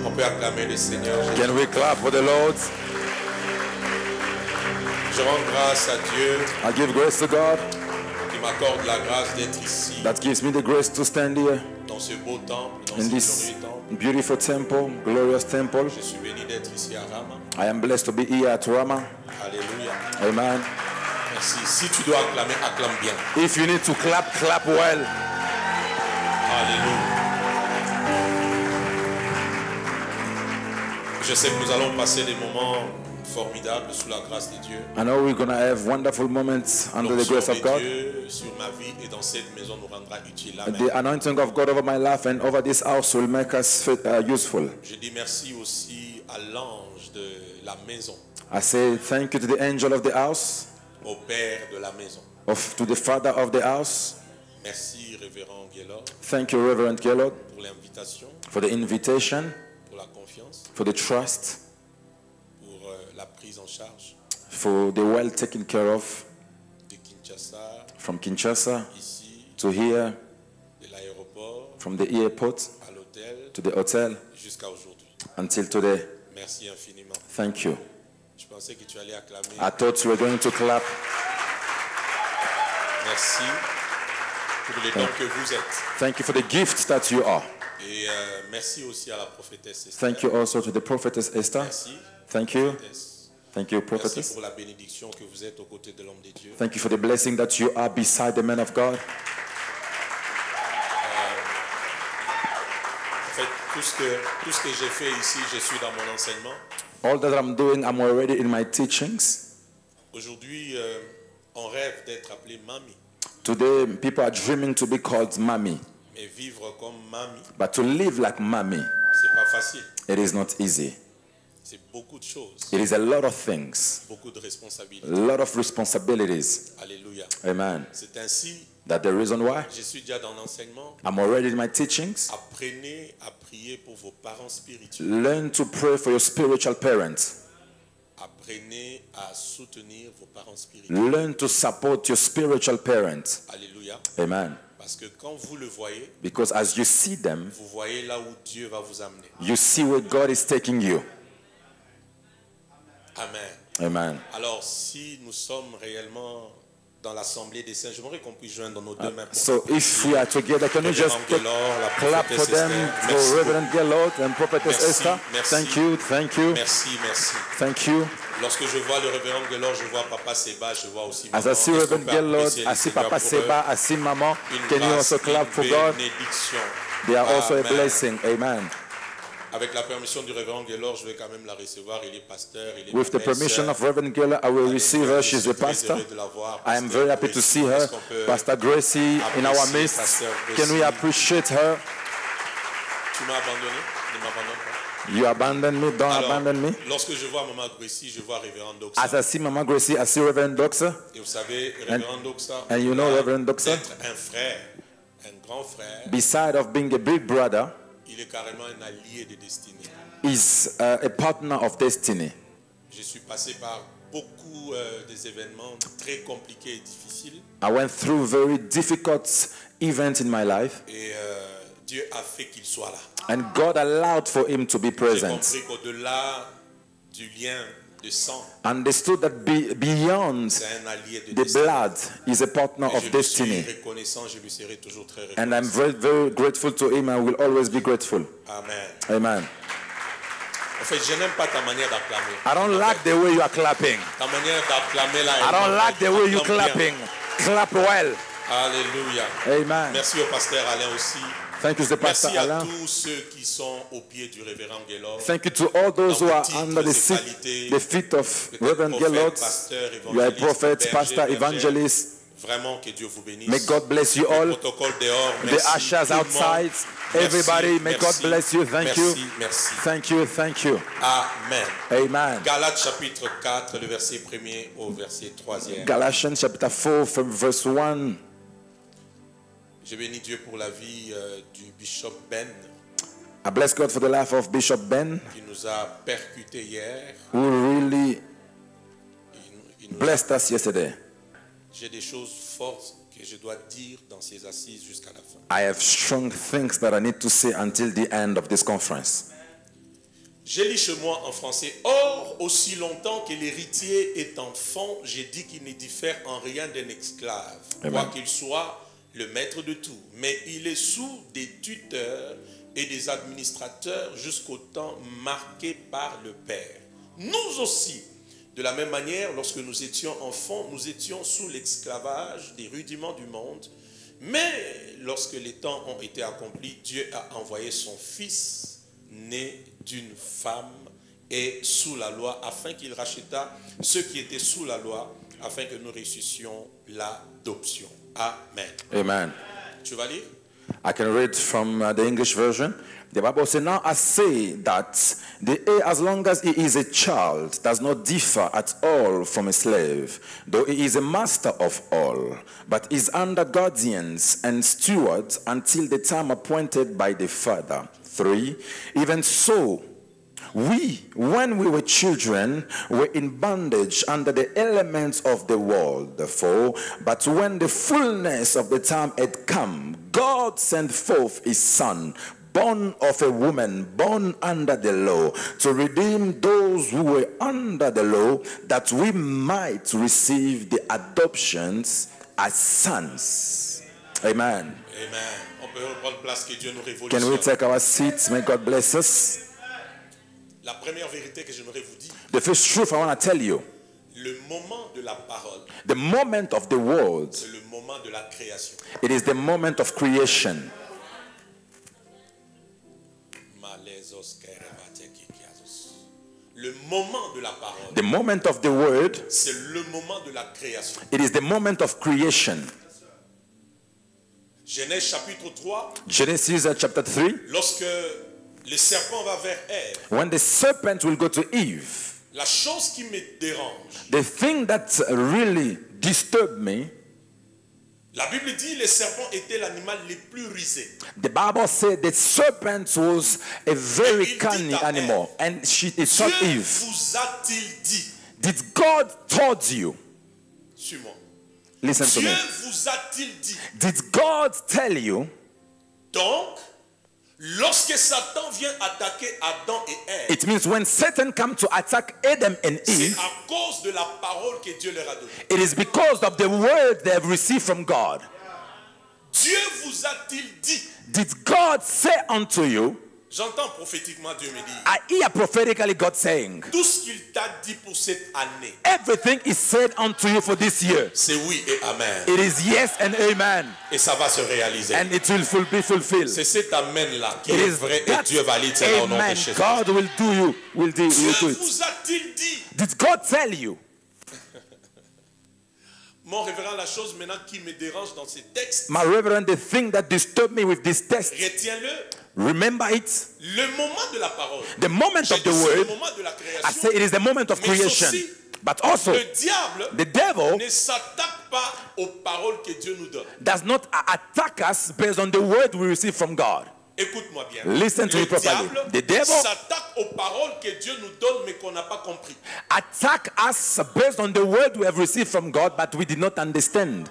On peut acclamer le Seigneur Jésus. Can we clap for the Lord? Je rends grâce à Dieu I give grace to God qui m'accorde la grâce d'être ici, that gives me the grace to stand here dans ce beau temple, dans in ce this glorieux temple. beautiful temple, glorious temple. Je suis béni d'être ici à Rama. I am blessed to be here at Rama. Alléluia. Amen. Merci. Si tu dois acclamer, acclame bien. If you need to clap, clap well. Alléluia. Je sais que nous allons passer des moments formidables sous la grâce de Dieu. I know we're going to have wonderful moments under the L'onction grace of de God. Dieu sur ma vie et dans cette maison nous rendra utile. Amen. The anointing of God over my life and over this house will make us useful. Je dis merci aussi à l'ange de la maison, I say thank you to the angel of the house, au père de la maison. to the father of the house. Merci révérend Gaylord Thank you, Reverend Gaylord, pour l'invitation, for the invitation, pour la confiance, for the trust, pour la prise en charge for the well taken care of de Kinshasa, from Kinshasa ici, to here, de l'aéroport from the airport à l'hôtel, to the hotel jusqu'à aujourd'hui. until today. Merci infiniment. Thank you. Je pensais que tu allais acclamer. I thought you were going to clap. Merci pour les dons que vous êtes. Thank you for the gift that you are. Et merci aussi à la prophétesse Esther. Thank you also to the prophetess Esther. Merci. Thank you. Prophétesse. Thank you, Merci prophetess. pour la bénédiction que vous êtes aux côtés de l'homme de Dieu. Thank you for the blessing that you are beside the man of God. En fait, tout ce que j'ai fait ici, je suis dans mon enseignement. All that I'm doing, I'm already in my teachings. Aujourd'hui, on rêve d'être appelé Mami. Today, people are dreaming to be called Mommy. Mais vivre comme Mami, But to live like Mommy, c'est pas facile. it is not easy. C'est beaucoup de choses, It is a lot of things, beaucoup de a responsabilités. lot of responsibilities. Alléluia. Amen. C'est ainsi, That's the reason why je suis déjà dans l'enseignement. I'm already in my teachings. Apprenez à prier pour vos parents spirituels. Learn to pray for your spiritual parents. Apprenez à soutenir vos parents spirituels. Learn to support your spiritual parents. Alléluia. Amen. Parce que quand vous le voyez, Because as you see them, vous voyez là où Dieu va vous amener. you see where God is taking you. Amen. Amen. Alors, si nous sommes réellement dans l'assemblée des saints, j'aimerais qu'on puisse joindre nos deux mains. pour So if we are together, can we just Révérend Gaylord, la clap for prophétesse them, Esther. for Merci. Reverend Gaylord and Prophetess Merci, Esther? merci. Thank you, thank you, Merci, merci. thank you. Lorsque je vois le révérend Gaylord, je vois Papa Seba, je vois aussi As maman. I see Est-ce qu'on Reverend peut Gaylord, apprécier I le see Seigneur Papa pour Seba, eux? I see Mama. Une Can you grâce, also clap une for God? bénédiction. They are also a Amen. blessing. Amen. Avec la permission du révérend Gaylord, je vais quand même la recevoir. Il est pasteur, il est With ma the belle permission sœur. of Reverend Gaylord, I will receive her. Je She's suis a très pastor. heureux de la voir, I am Pasteur very happy to Gracie. see her. Est-ce qu'on peut Pastor Gracie in our apprécier midst. Pasteur Can Gracie? we appreciate her? Tu m'as abandonné? Ne m'abandonne pas. You abandon me, don't Alors, abandon me. lorsque je vois Maman Gracie, je vois Révérend Doxa. As I see Mama Gracie, I see Reverend Doxa. Et vous savez, Révérend Doxa, and you know Reverend Doxa? d'être un frère, un grand frère, Beside of being a big brother, il est carrément un allié de destinée. is a partner of destiny. Je suis passé par beaucoup des événements très compliqués et difficiles. I went through very difficult events in my life, Et Dieu a fait qu'il soit là. and God allowed for him to be J'ai present. compris qu'au-delà du lien de sang, Understood that beyond c'est un allié de the destinée. blood is a partner Et of je lui destiny. suis reconnaissant, je lui serai toujours très And I'm reconnaissant. very, very grateful to him. I will always be grateful. Amen. Amen. En fait, je n'aime pas ta manière d'acclamer. I don't like the way you are clapping. Ta manière d'acclamer là. I don't like the way you acclame bien. clapping. Clap well. Alléluia. Amen. Merci au pasteur Alain aussi. Thank you to the Pastor Merci à Alain. tous ceux qui sont au pied du révérend Gaylord. Thank you to all those who are under the feet of Reverend Gaylord. You are a prophet, pastor, evangelist. Vraiment que Dieu vous bénisse. May God bless you all. Le protocole dehors, The merci. ushers Tout le monde, outside, merci, everybody, may God merci, bless you. Thank you. merci, merci. Thank you, thank you. Amen. Amen. Galates chapitre 4, le verset 1er au verset 3e. Galatians chapter 4 from verse 1. Je bénis Dieu pour la vie du bishop Ben I bless God for the life of Bishop Ben, qui nous a percuté hier. who really Il nous a- blessed us yesterday. J'ai des choses fortes que je dois dire dans ces assises jusqu'à la fin. I have strong things that I need to say until the end of this conference. J'ai lu chez moi en français. Or, aussi longtemps que l'héritier est enfant, j'ai dit qu'il ne diffère en rien d'un esclave, quoi qu'il soit le maître de tout. Mais il est sous des tuteurs et des administrateurs jusqu'au temps marqué par le Père. Nous aussi, de la même manière, lorsque nous étions enfants, nous étions sous l'esclavage des rudiments du monde. Mais lorsque les temps ont été accomplis, Dieu a envoyé son Fils, né d'une femme et sous la loi, afin qu'il racheta ceux qui étaient sous la loi, afin que nous reçussions l'adoption. Amen. Amen. Tu vas lire? I can read from the English version. The Bible says, now I say that the heir, as long as he is a child, does not differ at all from a slave, though he is a master of all, but is under guardians and stewards until the time appointed by the Father. 3. Even so, we, when we were children, were in bondage under the elements of the world. 4. But when the fullness of the time had come, God sent forth his Son, born of a woman, born under the law, to redeem those who were under the law, that we might receive the adoptions as sons. Amen. Amen. On peut reprendre place, que Dieu nous révolutionne. Can we take our seats? May God bless us. La première vérité que j'aimerais vous dire. The first truth I want to tell you. Le moment de la parole. The moment of the word. C'est le moment de la création. It is the moment of creation. Le moment de la parole. The moment of the word. C'est le moment de la création. It is the moment of creation. Genèse chapitre 3. Genesis chapter 3. Lorsque le serpent va vers Ève. When the serpent will go to Eve. La chose qui me dérange. The thing that really disturbed me. La Bible dit le serpent était l'animal le plus rusé. The Bible said that serpent was a very cunning animal, and it told Eve. Vous a-t-il dit? Did God told you? Suis-moi. Listen to me. Dieu vous a-t-il dit? Did God tell you? Donc, lorsque Satan vient attaquer Adam et Ève, it means when Satan comes to attack Adam and Eve, c'est à cause de la parole que Dieu leur a donnée. It is because of the word they have received from God. Dieu vous a-t-il dit? Did God say unto you? J'entends prophétiquement Dieu me dire. I hear prophetically God saying. Tout ce qu'il t'a dit pour cette année. Everything is said unto you for this year. C'est oui et amen. It is yes and amen. Et ça va se réaliser. And it will be fulfilled. C'est cet amen là qui est vrai et Dieu valide cela au nom de Jésus. God will do you. Will do Dieu it. vous a-t-il dit? Did God tell you? Mon révérend, la chose maintenant qui me dérange dans ces textes. My reverend, the thing that disturbed me with this text. Retiens-le. Remember it. Le moment de la parole. The moment of the word. Le moment de la création. I say it is the moment of creation. Aussi, but also, le diable the devil ne s'attaque pas aux paroles que Dieu nous donne. Does not attack us based on the word we receive from God. Écoute-moi bien. Listen to me properly. The devil s'attaque aux paroles que Dieu nous donne mais qu'on n'a pas compris. Attack us based on the word we have received from God but we did not understand.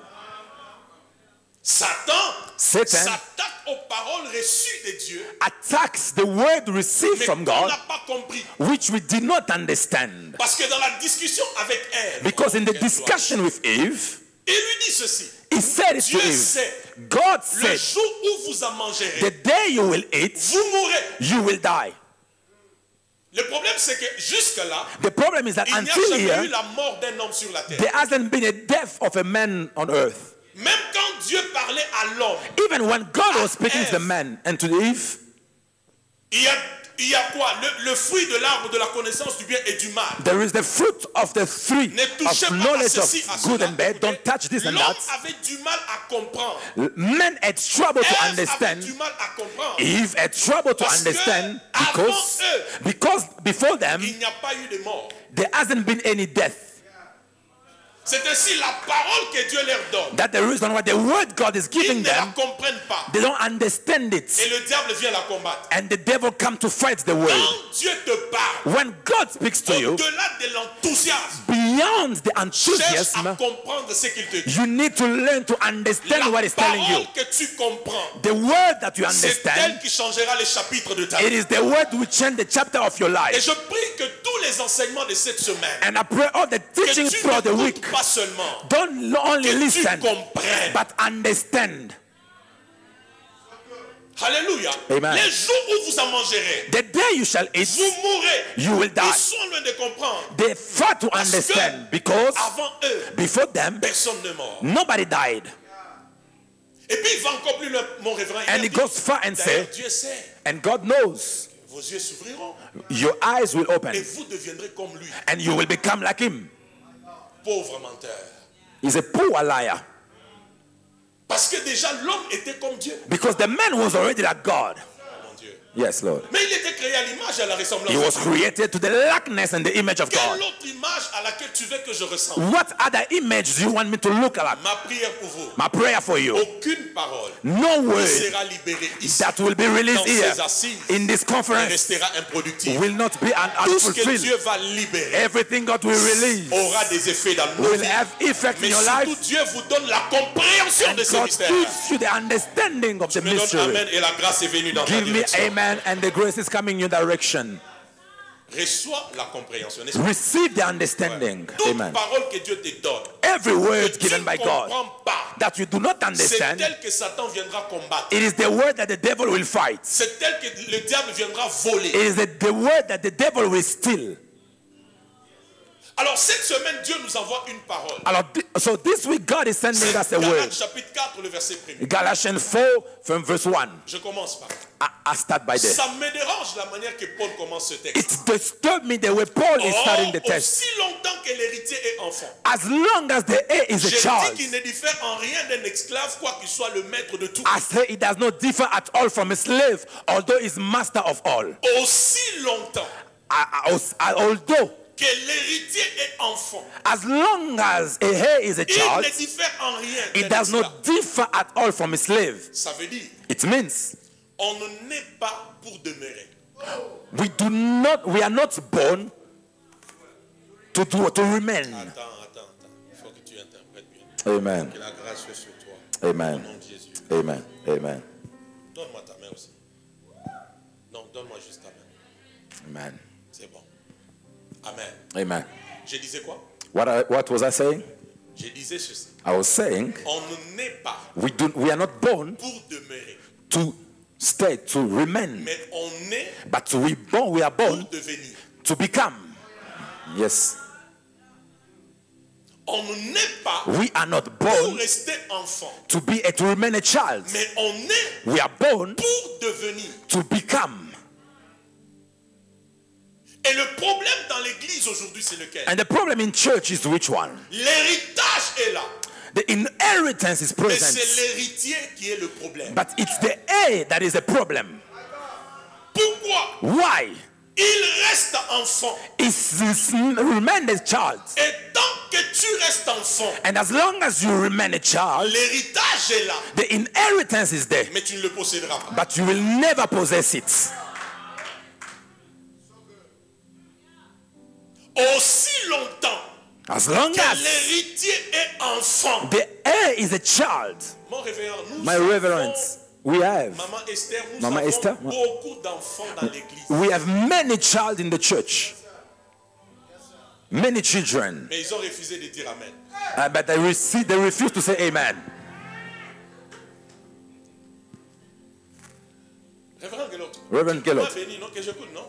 Satan s'attaque aux paroles reçues de Dieu. Attacks the word received from God. On n'a pas compris. Which we did not understand. Parce que dans la discussion avec Ève. Because in the discussion with Eve. Il lui dit ceci. He said it to Eve. God said, le jour où vous en mangerez, the day you will eat, vous mourrez. You will die. Le problème c'est que jusque-là, the problem is that il n'y a jamais eu la mort d'un homme sur la terre. There hasn't been a death of a man on earth. Même quand Dieu parlait à l'homme, even when God was speaking to the man and to Eve, il y a quoi? Le fruit de l'arbre de la connaissance du bien et du mal. There is the fruit of the tree of knowledge of good and bad. Don't touch this and that. L'homme avait du mal à comprendre. Men had trouble to understand. Avait du mal à comprendre. Eve had trouble to understand because before them, il n'y a pas eu de mort. There hasn't been any death. C'est ainsi la parole que Dieu leur donne. That the reason why the word God is giving them, ils ne la comprennent pas. They don't understand it. Et le diable vient la combattre. And the devil comes to fight the word. Quand Dieu te parle, when God speaks to you, au-delà de l'enthousiasme, beyond the Cherche enthusiasm, à comprendre ce qu'il te dit. you need to learn to understand what La he's telling you. parole que tu comprends, The word that you c'est understand, elle qui changera les chapitres de ta it vie. is the word which change the chapter of your Et life. je prie que tous les enseignements de cette semaine, And I pray all the que teachings tu throughout the week, n'écoutes pas seulement, don't only que tu listen, comprennes. but understand. Alléluia. Amen. Les jours où vous en mangerez, The day you shall eat, vous mourrez. you will die. Ils sont loin de comprendre. They fail to Parce que understand because avant eux, before them, personne ne mort. nobody died. Et puis il va encore plus loin, mon révérend. And Il he dit, goes far and d'ailleurs, say, Dieu sait, and God knows, vos yeux s'ouvriront your eyes will et open vous deviendrez comme lui, and you will become like him. pauvre menteur. He's a poor liar Parce que déjà l'homme était comme Dieu. because the man was already like God. Mon Dieu. Yes, Lord. Mais il était créé à l'image et à la ressemblance. He was created to the likeness and the image of Quelle God. autre image à laquelle tu veux que je ressemble? What other image do you want me to look like? Ma prière pour vous. My prayer for you, Aucune parole no ne word sera libérée ici that will be released dans here ces assises in this et conference restera improductive. will not be Tout ce que unfulfilled. Dieu va libérer Everything God will release aura des effets dans nos will vies. have effect in Mais your surtout, life. Dieu vous donne la compréhension And de ce God mystère. gives you the understanding of the Me donne mystery. amen et la grâce est venue dans ta Give me direction. amen and the grace is coming in your direction. Reçois la compréhension. n'est-ce pas? Receive the understanding. Toute Amen. parole que Dieu te donne, Every que word tu given ne by God comprends pas, that you do not c'est understand, tel que Satan viendra combattre. it is the word that the devil will fight. C'est tel que le diable viendra voler. It is the word that the devil will steal. Alors cette semaine, Dieu nous envoie une parole. So this week God is sending us a Galates word. chapitre 4, le verset 1. Galatians 4 from verse 1. Je commence par. I start by there. Ça me dérange la manière que Paul commence ce texte. It disturbed me the way Paul is starting the text. Aussi longtemps que l'héritier est enfant. As long as the heir is a J'ai dit child, qu'il ne diffère en rien d'un esclave, quoi qu'il soit le maître de tout. I say it does not differ at all from a slave, although he is master of all. Aussi longtemps Although, que l'héritier est enfant, as long as a heir is a il child, ne diffère en rien it d'un does esclave. not differ at all from a slave. Ça veut dire, It means on ne naît pas pour demeurer. we are not born to remain. Attends. Il faut que tu interprètes bien. Amen. Que la grâce soit sur toi. Amen. Au nom de Jésus. Amen. Amen. Donne-moi ta main aussi. Non, donne-moi juste ta main. Amen. C'est bon. Amen. Amen. Je disais quoi? What was I saying? Je disais ceci. I was saying On ne naît pas we are not born pour demeurer, to stay, to remain, mais on naît but we are pour born devenir. to become. Yes. On ne naît pas We are not pour born rester enfant, to remain a child. mais on naît We are born pour devenir. to become. Et le problème dans l'église aujourd'hui, c'est lequel? And the problem in church is which one? L'héritage est là, The inheritance is mais c'est present, l'héritier qui est le problème. but it's the heir that is the problem. Pourquoi? Why? Il reste enfant. Remain a child. Et tant que tu restes enfant, And as long as you remain a child, l'héritage est là, the inheritance is there, mais tu ne le posséderas pas. but you will never possess it. Aussi longtemps As long que as l'héritier est enfant. the heir is a child. Mon révérend, nous My avons, reverence, we have Maman Esther, nous Maman avons Esther, beaucoup d'enfants dans l'église. we have many child in the church, many children, Mais ils ont refusé de dire Amen. but they refuse to say amen. Révérend quel autre? Reverend Kellogg, Tu m'as béni, non? Que j'écoute, non?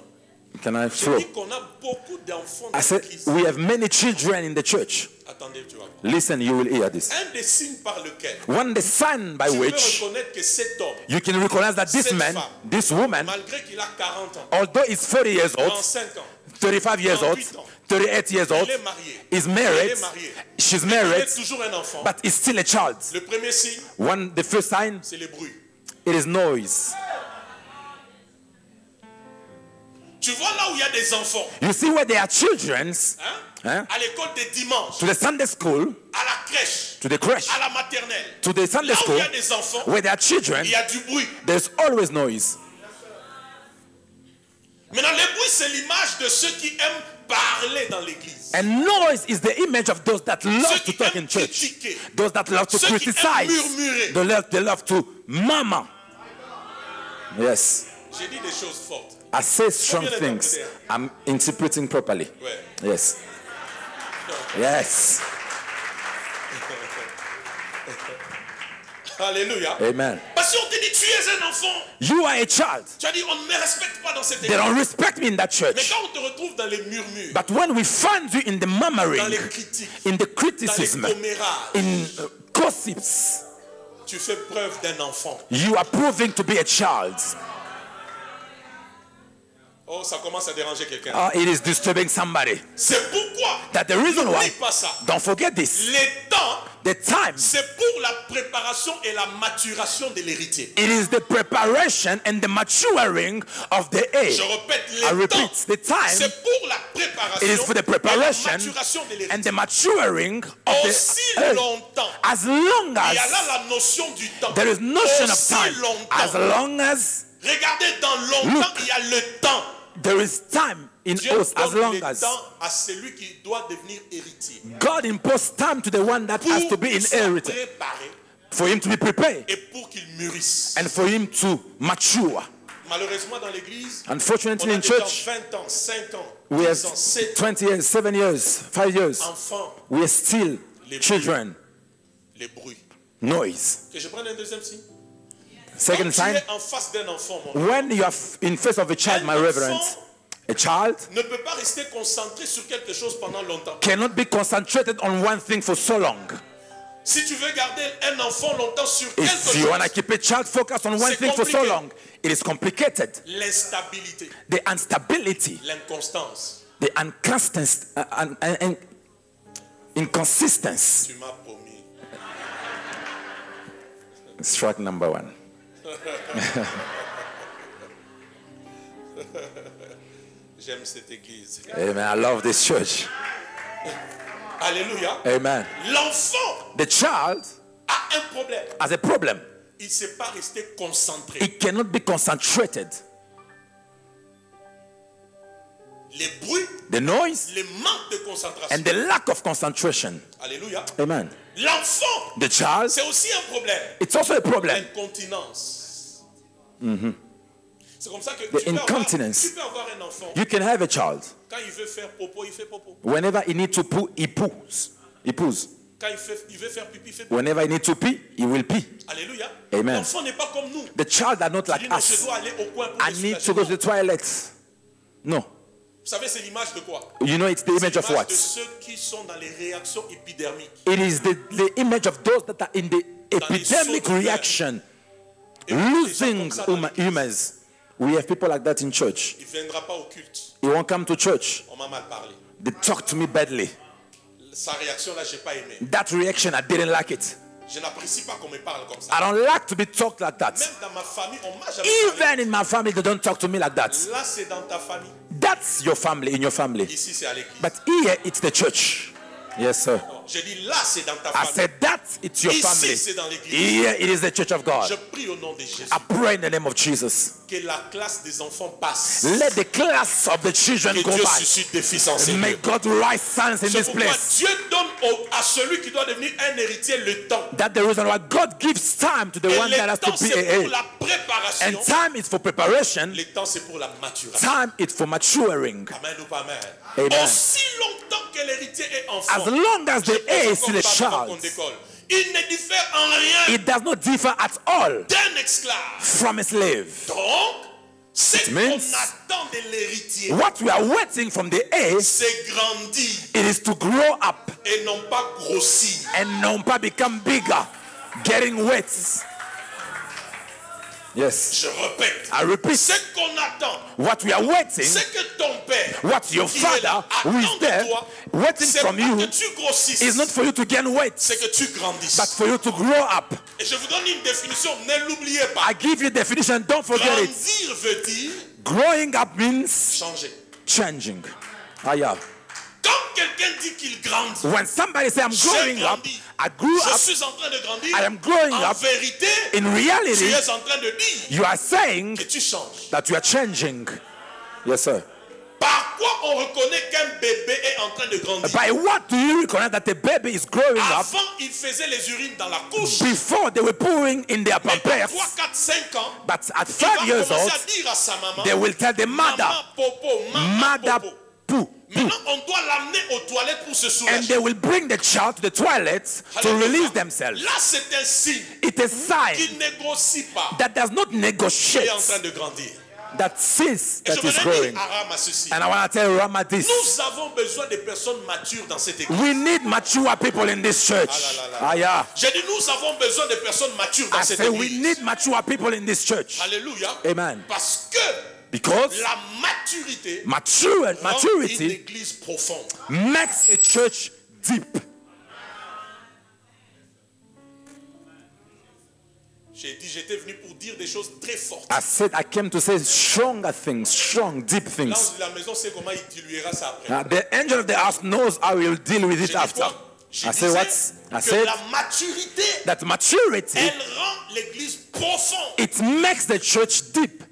can I Je flow? dis qu'on a beaucoup d'enfants I dans said l'église. we have many children in the church. Attendez, tu vas voir. Listen, you will hear this. Un des signes par lequel One, the sign by tu peux which reconnaître que cet homme, you can recognize that this Cette man, femme, this woman, malgré qu'il a 40 ans, although he's 40 years old, 35 ans, 35 years old, 38 years old, il est marié. is Elle married, est mariée. she's Il married, est toujours un enfant. but is still a child. Le premier signe, The first sign, c'est le bruit. it is noise. Tu vois là où il y a des enfants, You see where there are children, hein? À l'école des dimanches, to the Sunday school, à la crèche, to the crèche, à la maternelle. to the Sunday Là où school, il y a des enfants, where there are children, il y a du bruit. there's always noise. Maintenant, le bruit, c'est l'image de ceux qui aiment parler dans l'église. And noise is the image of those that love to talk in church. Critiquer. Those that love to Ceux qui criticize. aiment murmurer. They love to murmur. Yes. J'ai dit des choses fortes. I say strong things. I'm interpreting properly. Ouais. Yes. Yes. Alléluia. Amen. Parce qu'on te dit, tu es un enfant. You are a child. Tu as dit, on ne me respecte pas dans cette They église. don't respect me in that Mais church. quand on te retrouve dans les murmures, But when we find you in the dans murmuring, les critiques, in the dans les criticism, commérages, in gossips, tu fais preuve d'un enfant. you are proving to be a child. Oh, ça commence à déranger quelqu'un. It is disturbing somebody. C'est pourquoi, That the reason why, n'oublie pas ça. don't forget this, Les temps, the time, c'est pour la préparation et la maturation de l'héritier. it is the preparation and the maturing of the age. Je répète, I les repeat, temps, the time, c'est pour la préparation it is for the et la preparation maturation de and l'héritier. the maturing of Aussi the age. longtemps, As long il y a là as la notion du temps. there is notion of Aussi time, as longtemps. long as Regardez, dans longtemps, Look. il y a le temps. there is time in Dieu us, as donne long le as temps à celui qui doit devenir héritier. God imposed time to the one that has to Pour be qu'il soit inherited, préparé for him to be prepared et pour qu'il mûrisse. and for him to mature. Malheureusement, dans l'église, on Unfortunately, a in des gens church, 20 ans, 5 ans, we 10 ans, have 7 ans, 20 years, 7 years, 5 years. enfants, We are still Les children. les bruits. Noise. Que je prenne un deuxième signe. Second Quand tu sign, es en face d'un enfant, mon when you are in face of a child, my reverend, a child ne peut pas rester concentré sur quelque chose pendant longtemps. cannot be concentrated on one thing for so long. Si tu veux garder un enfant longtemps sur quelque If you want to chose, keep a child focused on one C'est thing for so compliqué. long, it is complicated. l'instabilité, The instability, l'inconstance, the inconsistency. tu m'as promis. Strike number 1. J'aime cette église. Amen. I love this church. Alléluia. Amen. L'enfant The child a un problème. has a problem. Il ne sait pas rester concentré. It cannot be concentrated. Les bruits, The noise les manques de concentration. and the lack of concentration. Alléluia. Amen. L'enfant, The child, c'est aussi un problème. it's also a problem. L'incontinence. C'est comme ça que The tu peux, incontinence. tu peux avoir un enfant. You can have a child. Quand il veut faire popo, il fait popo. Whenever he needs to poo, he poos. He poos. Quand il veut faire pipi, il fait pipi. Whenever he needs to pee, he will pee. Alléluia. Amen. L'enfant n'est pas comme nous. The child are not Tu like dis, non, je us. dois aller au coin pour I me need soulager. to go to Non. the toilet. No. Vous savez, c'est l'image de quoi? You know, it's the C'est image of l'image what? de ceux qui sont dans les réactions épidermiques. It is the image of those that are in the epidemic sauts de reaction, Et des gens losing comme ça dans l'église. humors. We have people like that in church. Il ne viendra pas au culte. He won't come to church. On m'a mal parlé. They talk to me badly. Sa réaction là, j'ai pas aimé. That reaction, I didn't like it. Je n'apprécie pas qu'on me parle comme ça. I don't like to be talked like that. Même dans ma famille, on m'a jamais parlé. Even in my family, they don't talk to me like that. Là, c'est dans ta famille. That's your family, in your family. Ici, c'est à l'église. But here, it's the church. Yes, sir. J'ai dit là, c'est dans ta I famille. said that, it's your Ici, family. c'est dans l'église. Here, it is the church of Je God. prie au nom de Jésus I pray in the name of Jesus. que la classe des enfants passe. Let the class of the children Que go Dieu by. suscite des fils en May Seigneur. God rise sons in C'est this pourquoi place. Dieu donne à celui qui doit devenir un héritier le temps. That's the reason why God gives time to the Et one that le has temps, to be c'est a pour heir. la préparation. And time is for preparation. Le temps, c'est pour la maturation. Time is for maturing. Amen ou pas amen. Amen. Aussi longtemps que l'héritier est As enfant, long as the heir is still a avant qu'on child, décolle, il ne diffère en rien it does not differ at all d'un esclave. from a slave. Donc, ce qu'on means- attend de l'héritier, What we are waiting from the heir, c'est grandir it is to grow up et non pas grossir. and not become bigger, getting wet. Yes. Je répète, I repeat, ce qu'on attend, what we are waiting, c'est que ton père, what your qui est là, father who is attend there de toi, waiting c'est from pas you que tu grossisses, is not for you to gain weight, c'est que tu grandisses. but for you to grow up. Et je vous donne une définition, ne l'oubliez pas. I give you definition, don't forget it. Grandir veut dire Growing up means changer. changing. Ah, yeah. Quand quelqu'un dit qu'il grandit, When somebody say I'm j'ai growing up, grandi, I grew je up. suis en train de grandir, I am growing en up. vérité, In tu reality, es en train de dire you are saying que tu changes. that you are changing. Yes, sir. reconnaît qu'un bébé est en train de grandir? By what do you recognize that the baby is growing up? Avant, ils faisaient les urines dans la couche. Before they were pouring in their Mais pampers. 3, 4, 5 ans, But at il 5 va years commencer old, à dire à sa maman, they will tell the mother, maman popo, maman mother popo. poo. Maintenant, on doit l'amener aux toilettes pour se And soulager. they will bring the child to the toilets to Alléluia. release themselves. Là, c'est un signe It is a qui sign négocie pas. that does not Il negotiate, est en train de grandir. that sees Et je that is voudrais growing. dire à Ram à ceci. And I want to tell Rama this. Nous avons besoin de personnes matures dans cette église. We need mature people in this church. Ah, yeah. J'ai dit, nous avons besoin de personnes matures dans I cette say we église. need mature people in this church. Alléluia. Amen. Parce que Because la maturité rend une maturity église profonde. makes a church deep. J'ai dit, j'étais venu pour dire des choses très fortes. I said I came to say stronger things, strong, deep things. L'ange de la maison sait comment il diluera ça après. The angel of the house knows how he will deal with J'ai it dit after. quoi? Je I say disais what? I que said la maturité, that maturity, elle rend l'église profonde. it makes the church deep.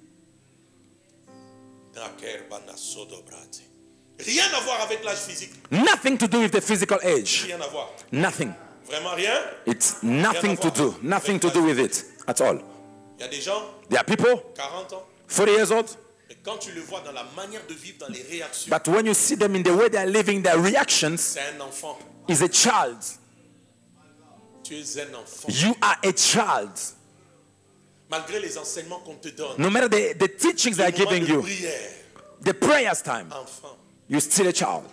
Rien à voir avec l'âge physique. Nothing to do with the physical age. Rien à voir. Nothing. Vraiment rien. It's nothing to do. Nothing to do with it at all. Il y a des gens, There are people, 40 ans, 40 years old, mais quand tu le vois dans la manière de vivre, dans les réactions, but when you see them in the way they are living, their reactions c'est un enfant. is a child. Tu es un enfant. You are a child. Malgré les enseignements qu'on te donne, No matter the teachings they are le moment giving de you, prière, the prayers time, enfant. you're still a child.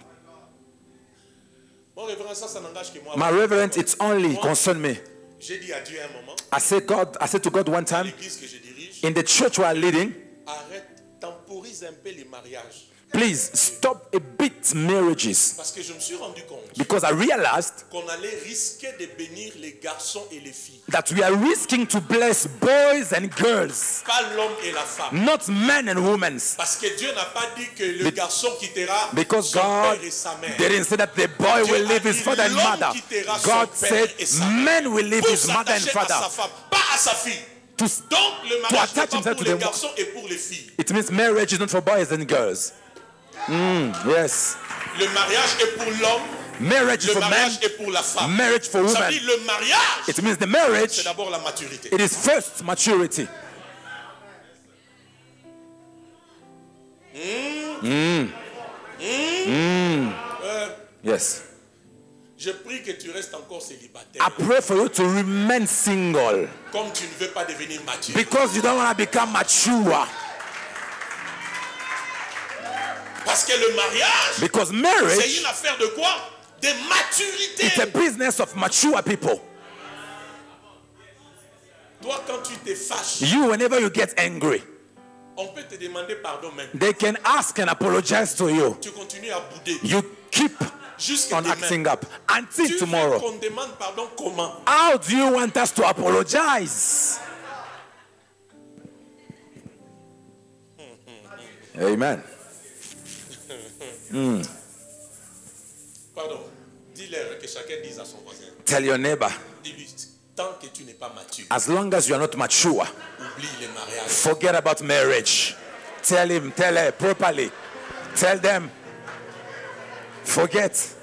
Mon révérend, ça n'engage que moi. My reverend, it's only Moi, concern me. j'ai dit à Dieu un moment, I said to God one dans time, l'église que je dirige, in the church we are leading, arrête, temporise un peu les mariages. please stop a bit marriages. Parce que je me suis rendu compte Because I realized qu'on allait risquer de bénir les garçons et les filles. that we are risking to bless boys and girls, Pas l'homme et la femme. not men and women. Parce que Dieu n'a pas dit que le garçon quittera Because son God père et sa mère. didn't say that the boy Dieu will a leave his dit father and l'homme mother. quittera son God père said et sa mère men will leave pour his mother and s'attacher à sa father. femme, pas à sa fille. Donc le mariage n'est attach pas himself pour to les the- garçons et pour les filles. It means marriage is not for boys and girls. Yes. Le mariage est pour l'homme, Marriage is le for men, mariage est pour la femme. marriage for Ça women. veut dire le mariage, It means the c'est marriage, d'abord la maturité. it is first maturity. Yes. Je prie que tu restes encore célibataire. I pray for you to remain single Comme tu ne veux pas devenir mature. because you don't want to become mature. Parce que le mariage, Because c'est marriage une affaire de quoi? De maturité. is a business of mature people. Toi, quand tu te fâches, You, whenever you get angry, on peut te demander pardon maintenant. they can ask and apologize to you. Tu continues à bouder You keep jusqu'à on demain. acting up until Tu veux tomorrow. qu'on demande pardon comment? How do you want us to apologize? Amen. Pardon. Dis-leur que chacun dise à son voisin. Tell your neighbor, Dis-lui, tant que tu n'es pas mature, as long as you are not mature, oublie les mariages. forget about marriage. Tell him, tell her properly. Tell them, forget.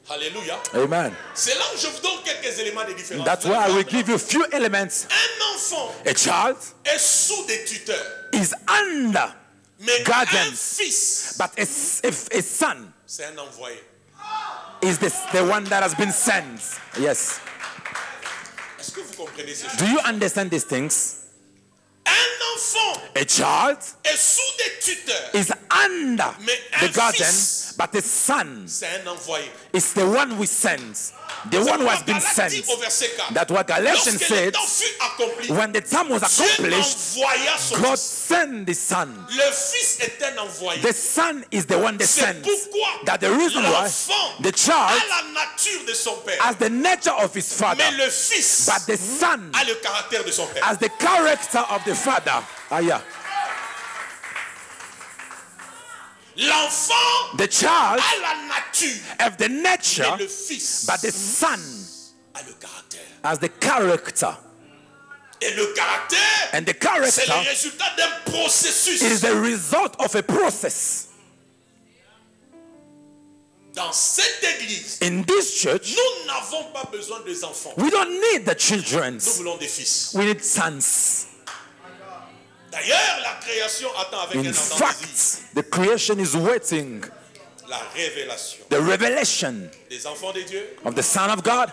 Alléluia. Amen. C'est là où je vous donne quelques éléments de différence. That's why I will give you a few elements. Un enfant A child est sous des tuteurs, is under, mais Guardians. un fils, but a son c'est un envoyé. is the one that has been sent. Yes. Est-ce que vous comprenez ces choses? Do you understand these things? Un enfant A child est sous des tuteurs, is under mais the un guardian, fils, but the son c'est un envoyé. is the one we sends, the one who has been Galates sent. dit au verset 4, That's what Galatians lorsque le said. temps fut accompli, When the time was Dieu accomplished, envoya son God fils. sent the son. Le fils est un envoyé. The son is the one that C'est sends. pourquoi That the reason why l'enfant the a child la nature de son père, has the nature of his father, mais le fils but the son a le caractère de son père. has the character of the father. Ah, yeah. L'enfant The child a la nature, have the nature, mais le fils but the son a le caractère. has the character. Et le caractère, And the c'est character, le résultat d'un processus. it is the result of a process. Dans cette église, In this church, nous n'avons pas besoin des enfants. we don't need the children. Nous voulons des fils. We need sons. D'ailleurs, la création attend avec un In ardent désir fact, the creation is waiting la révélation the revelation des enfants de Dieu, of the Son of God,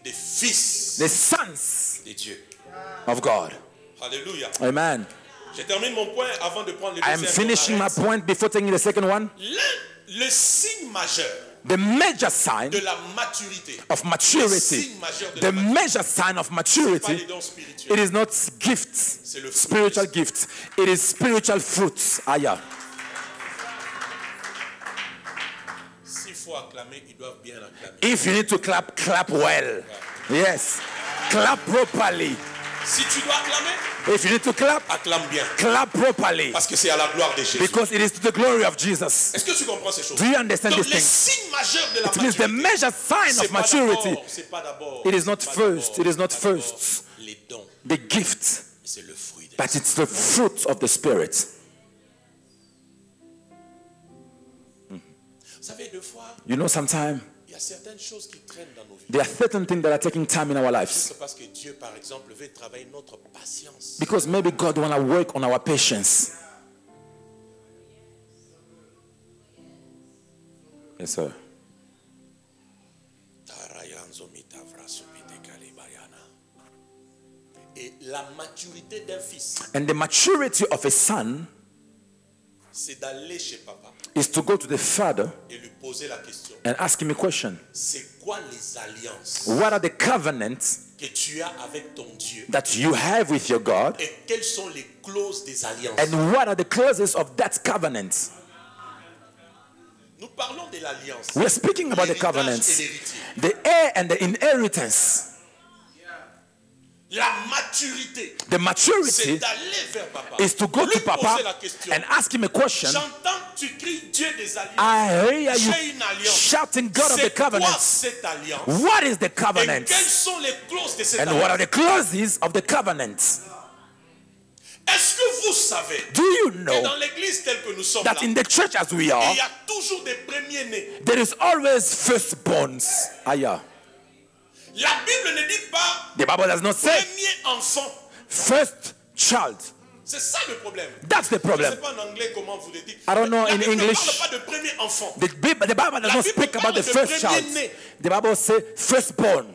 des fils the sons de Dieu. of God. Alléluia. Amen. Je termine mon point avant de prendre le I am deuxième. finishing my point before taking the second one. Le signe majeur The major sign de la maturité, of le maturity, signe majeur de the la maturité, major sign of pas les maturity, dons it spirituels. is not gifts, C'est le fruit spiritual de gifts. It is spiritual fruits. Aya. S'il faut acclamer, ils doivent bien acclamer. If you need to clap, clap well. Yes. Clap properly. Si tu dois acclamer, If you need to clap, acclame bien. clap properly. Parce que c'est à la gloire de Jésus. Because it is to the glory of Jesus. Est-ce que tu comprends ces choses? Do you understand Donc, these les things? signes majeurs de la It means the maturité, major sign c'est of maturity. c'est pas d'abord. It is not c'est pas first. d'abord, It is not c'est pas d'abord first. les dons, The gift, c'est le fruit de but it's the fruit of the Spirit. Vous savez, deux fois, You know, sometimes il y a certaines choses qui traînent dans nos vies. there are certain things that are taking time in our lives. C'est parce que Dieu, par exemple, veut travailler notre patience. Because maybe God want to work on our patience. Yes, sir. Et la maturité d'un fils, And the maturity of a son c'est d'aller chez papa is to go to the father et lui poser la question. and ask him a question. C'est quoi les alliances What are the covenants que tu as avec ton Dieu? that you have with your God? Et quelles sont les clauses des alliances? And what are the clauses of that covenant? Nous parlons de l'alliance. We are speaking about the L'héritage covenants, et l'héritier. the heir and the inheritance. La maturité, The c'est maturity d'aller vers papa. is to go Lui to poser Papa la question. and ask him a question. J'entends tu cries Dieu des alliances. I hear J'ai you une alliance. shouting God of the C'est quoi covenants. cette alliance? What is the Et covenant? quelles sont les clauses de cette And what are alliance? the clauses of the covenant? Est-ce que vous savez Do you que know dans l'église telle que nous sommes là, that in the church as we il are, y a toujours des premiers-nés? there is always firstborns? Aya. La Bible ne dit pas The Bible does not say premier enfant. first child. C'est ça le problème. That's the Je ne problem. sais pas en anglais comment vous le dites. I don't know La in Bible English. ne parle pas de premier enfant. The Bible does La not Bible speak about parle the de first child. premier-né. The Bible says firstborn.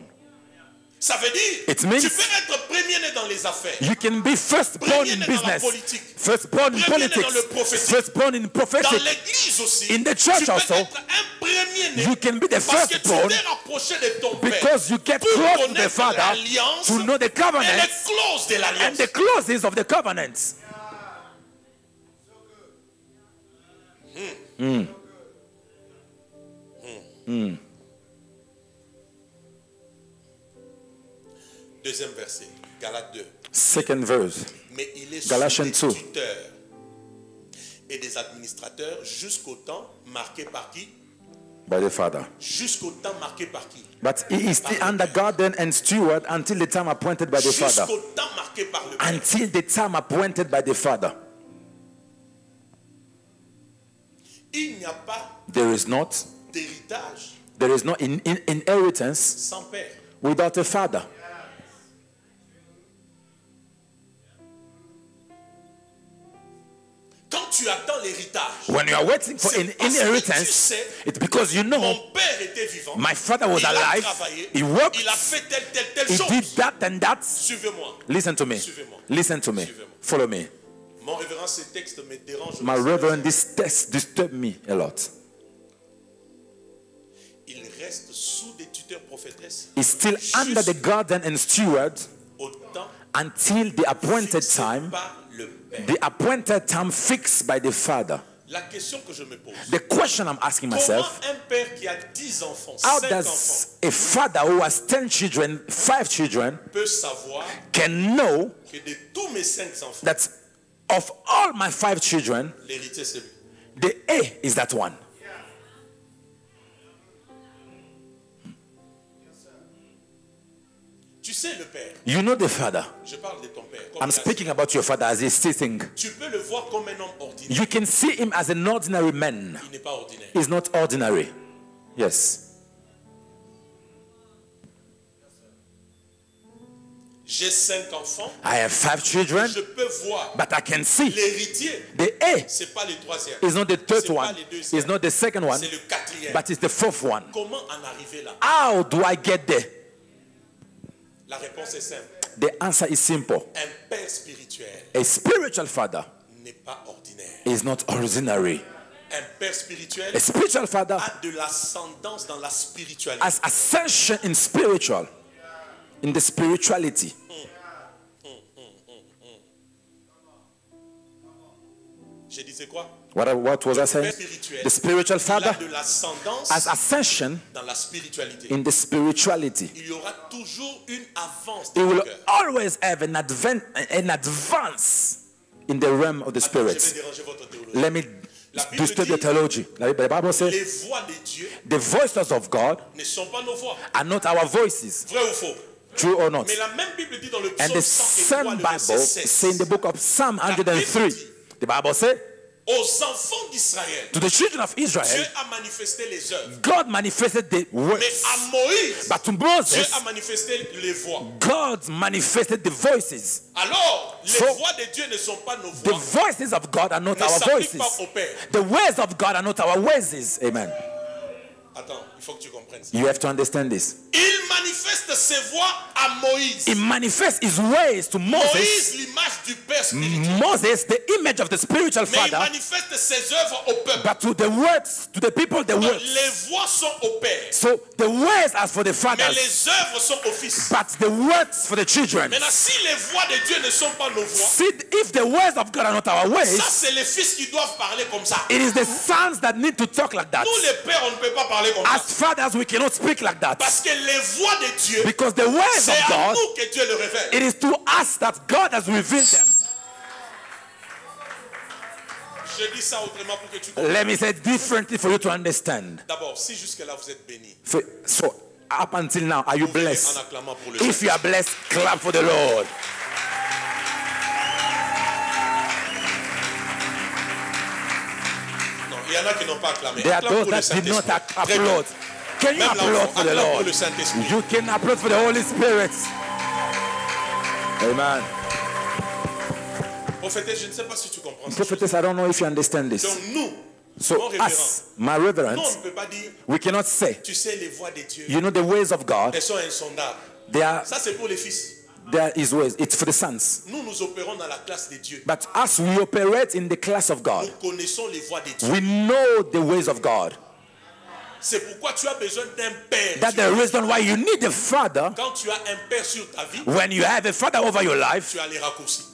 Ça veut dire It means tu peux être premier-né dans les affaires. You can be firstborn in Premier-né dans la business, politique. firstborn in Premier-né politics, dans le prophétique. firstborn in Dans prophetic. l'église aussi, In the church tu peux also, être un premier-né You can be the parce que tu firstborn t'es rapproché de ton père because you get pour close to the connaître Father l'alliance to know the et les covenants clauses de and l'alliance. the clauses of the covenants. Deuxième verset, Galates 2. Second verse. Mais il est sous Galatians des 2. tuteurs et des administrateurs jusqu'au temps marqué par qui? By the Father. Jusqu'au temps marqué par qui? But he is still under guardian and steward until the time appointed by the Father. Jusqu'au temps marqué par le Père. Until the time appointed by the Father. Il n'y a pas There is not d'héritage inheritance sans père. without a father. Quand tu attends l'héritage, When you are waiting for an c'est parce que tu inheritance, sais, it's because you know mon père était vivant. my father was Il a alive, travaillé. he worked, Il a fait telle he chose. did that and that. Suivez-moi. Listen to me. Suivez-moi. Listen to me. Suivez-moi. Follow me. Mon révérend, ce texte me dérange. My reverend, this text disturbed me a lot. Il reste sous des tuteurs prophétesses He's still under the guardian and steward au temps until the appointed fixé time, par le Père. the appointed time fixed by the Father. La question que je me pose, The question I'm asking comment myself, un père qui a 10 enfants, how 5 does enfants, a father who has 10 children, 5 children, peut savoir can know que de tous mes 5 enfants, that of all my 5 children, l'héritier c'est lui? the heir is that one? Tu Tu sais le père. You know the father. Je parle de ton père. I'm speaking about your father as he's sitting. Tu peux le voir comme un homme ordinaire. You can see him as an ordinary man. Il n'est pas ordinaire. He's not ordinary. Yes. J'ai 5 enfants. I have 5 children. Je peux voir. But I can see L'héritier. the A C'est pas le troisième. is not the third C'est pas one. le deuxième. It's not the second one. C'est le quatrième. But it's the fourth one. Comment en arriver là? How do I get there? La réponse est simple. The answer is simple. Un père spirituel A spiritual father n'est pas ordinaire. is not ordinary. Un père spirituel A spiritual father a de l'ascendance dans la spiritualité. has ascension in spiritual, in the spirituality. Je disais quoi? What was I Le saying? père spirituel The spiritual il a father de l'ascendance has ascension dans la spiritualité. in the spirituality. Il y aura toujours une avance He dans le will cœur. always have an advance in the realm of the Attends, je vais spirit. déranger votre théologie. Let me La Bible disturb your dit, theology. The Bible says les voix de Dieu the voices of God ne sont pas nos voix. are not our voices. Vrai ou faux? True or not? Mais la même Bible dit dans le And psaume the 103, same le Bible verset 16, say in the book of Psalm 103, the Bible says, aux enfants d'Israël, to the children of Dieu Israel, a manifesté les œuvres. God manifested the Mais words. à Moïse, But to Dieu Moses, a manifesté les voix. God manifested the voices. Alors, les So, voix de Dieu ne sont pas nos The voix. voices of God are not Ne our s'appliquent voices. pas au Père. The ways of God are not our ways. Amen. Attends, il faut que tu comprennes ça. You have to understand this. Il manifeste ses voix à Moïse. He manifests his ways to Moses. Moïse, l'image du Père spirituel. Moses, the image of the spiritual Mais il father. manifeste ses œuvres au peuple. But to the words, to the people, the Donc, words. les voix sont au Père. So the words are for the Mais fathers, les œuvres sont au Fils. but the words for the children. Maintenant, si les voix de Dieu ne sont pas nos voix, See, if the words of God are not our ça ways, c'est les fils qui doivent parler comme ça. it is the sons that need to talk like that. Nous les pères, on ne peut pas parler comme ça. As fathers, we cannot speak like that. Parce que les voix de Dieu, Because the words c'est of à God, nous que Dieu le révèle. it is to us that God has revealed them. Je dis ça autrement pour que tu comprennes. Let me say it differently for you to understand. D'abord, si jusque-là vous êtes bénis, So, up until now, are you en blessed? acclamant pour le If you are blessed, clap for the Lord. Non, il y en a qui n'ont pas acclamé. There are Acclame those pour le that did not Saint-Esprit. Très bien. applaud. Can you Même applaud l'enfant, for the acclame pour Lord? le Saint-Esprit. You can applaud for the Holy Spirit. Amen. Prophétesse, je ne sais pas si tu comprends ça. Prophetess, I don't know if you understand this. Donc nous, mon So révérend, us, my nous, on reverence, ne peut pas dire, we cannot say, tu sais, les voix de Dieu, you know the ways of God, elles sont insondables. Ça, c'est pour les fils. there is ways. It's for the sons. Nous, nous opérons dans la classe de Dieu. But us, we operate in the class of God. Nous connaissons les voix de Dieu. We know the ways of God. C'est pourquoi tu as besoin d'un père. That's the reason why you need a father. Quand tu as un père sur ta vie, When you have a father over your life, tu as les raccourcis.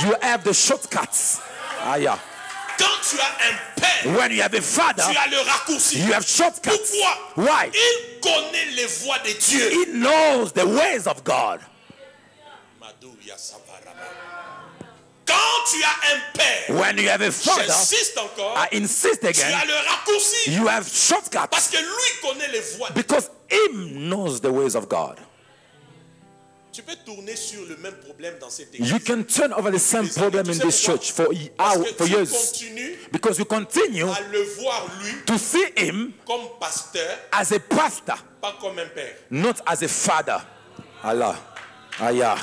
you have the shortcuts. Ah, yeah. Quand tu as un père, When you have a father, tu as le raccourci. you have shortcuts. Pourquoi? Why? Il connaît les voix de Dieu. He knows the ways of God. Quand tu as un père, When you have a father, j'insiste encore, I insist tu as again, le raccourci. you have Parce shortcuts que lui connaît les voix de Dieu. because he knows the ways of God. Tu peux tourner sur le même problème dans cette église. You can turn over the same problem in this church for Parce que tu years continues because you continue à le voir lui to see him comme pasteur, as a pastor, pas comme un père. not as a father. Allah. Ah, yeah.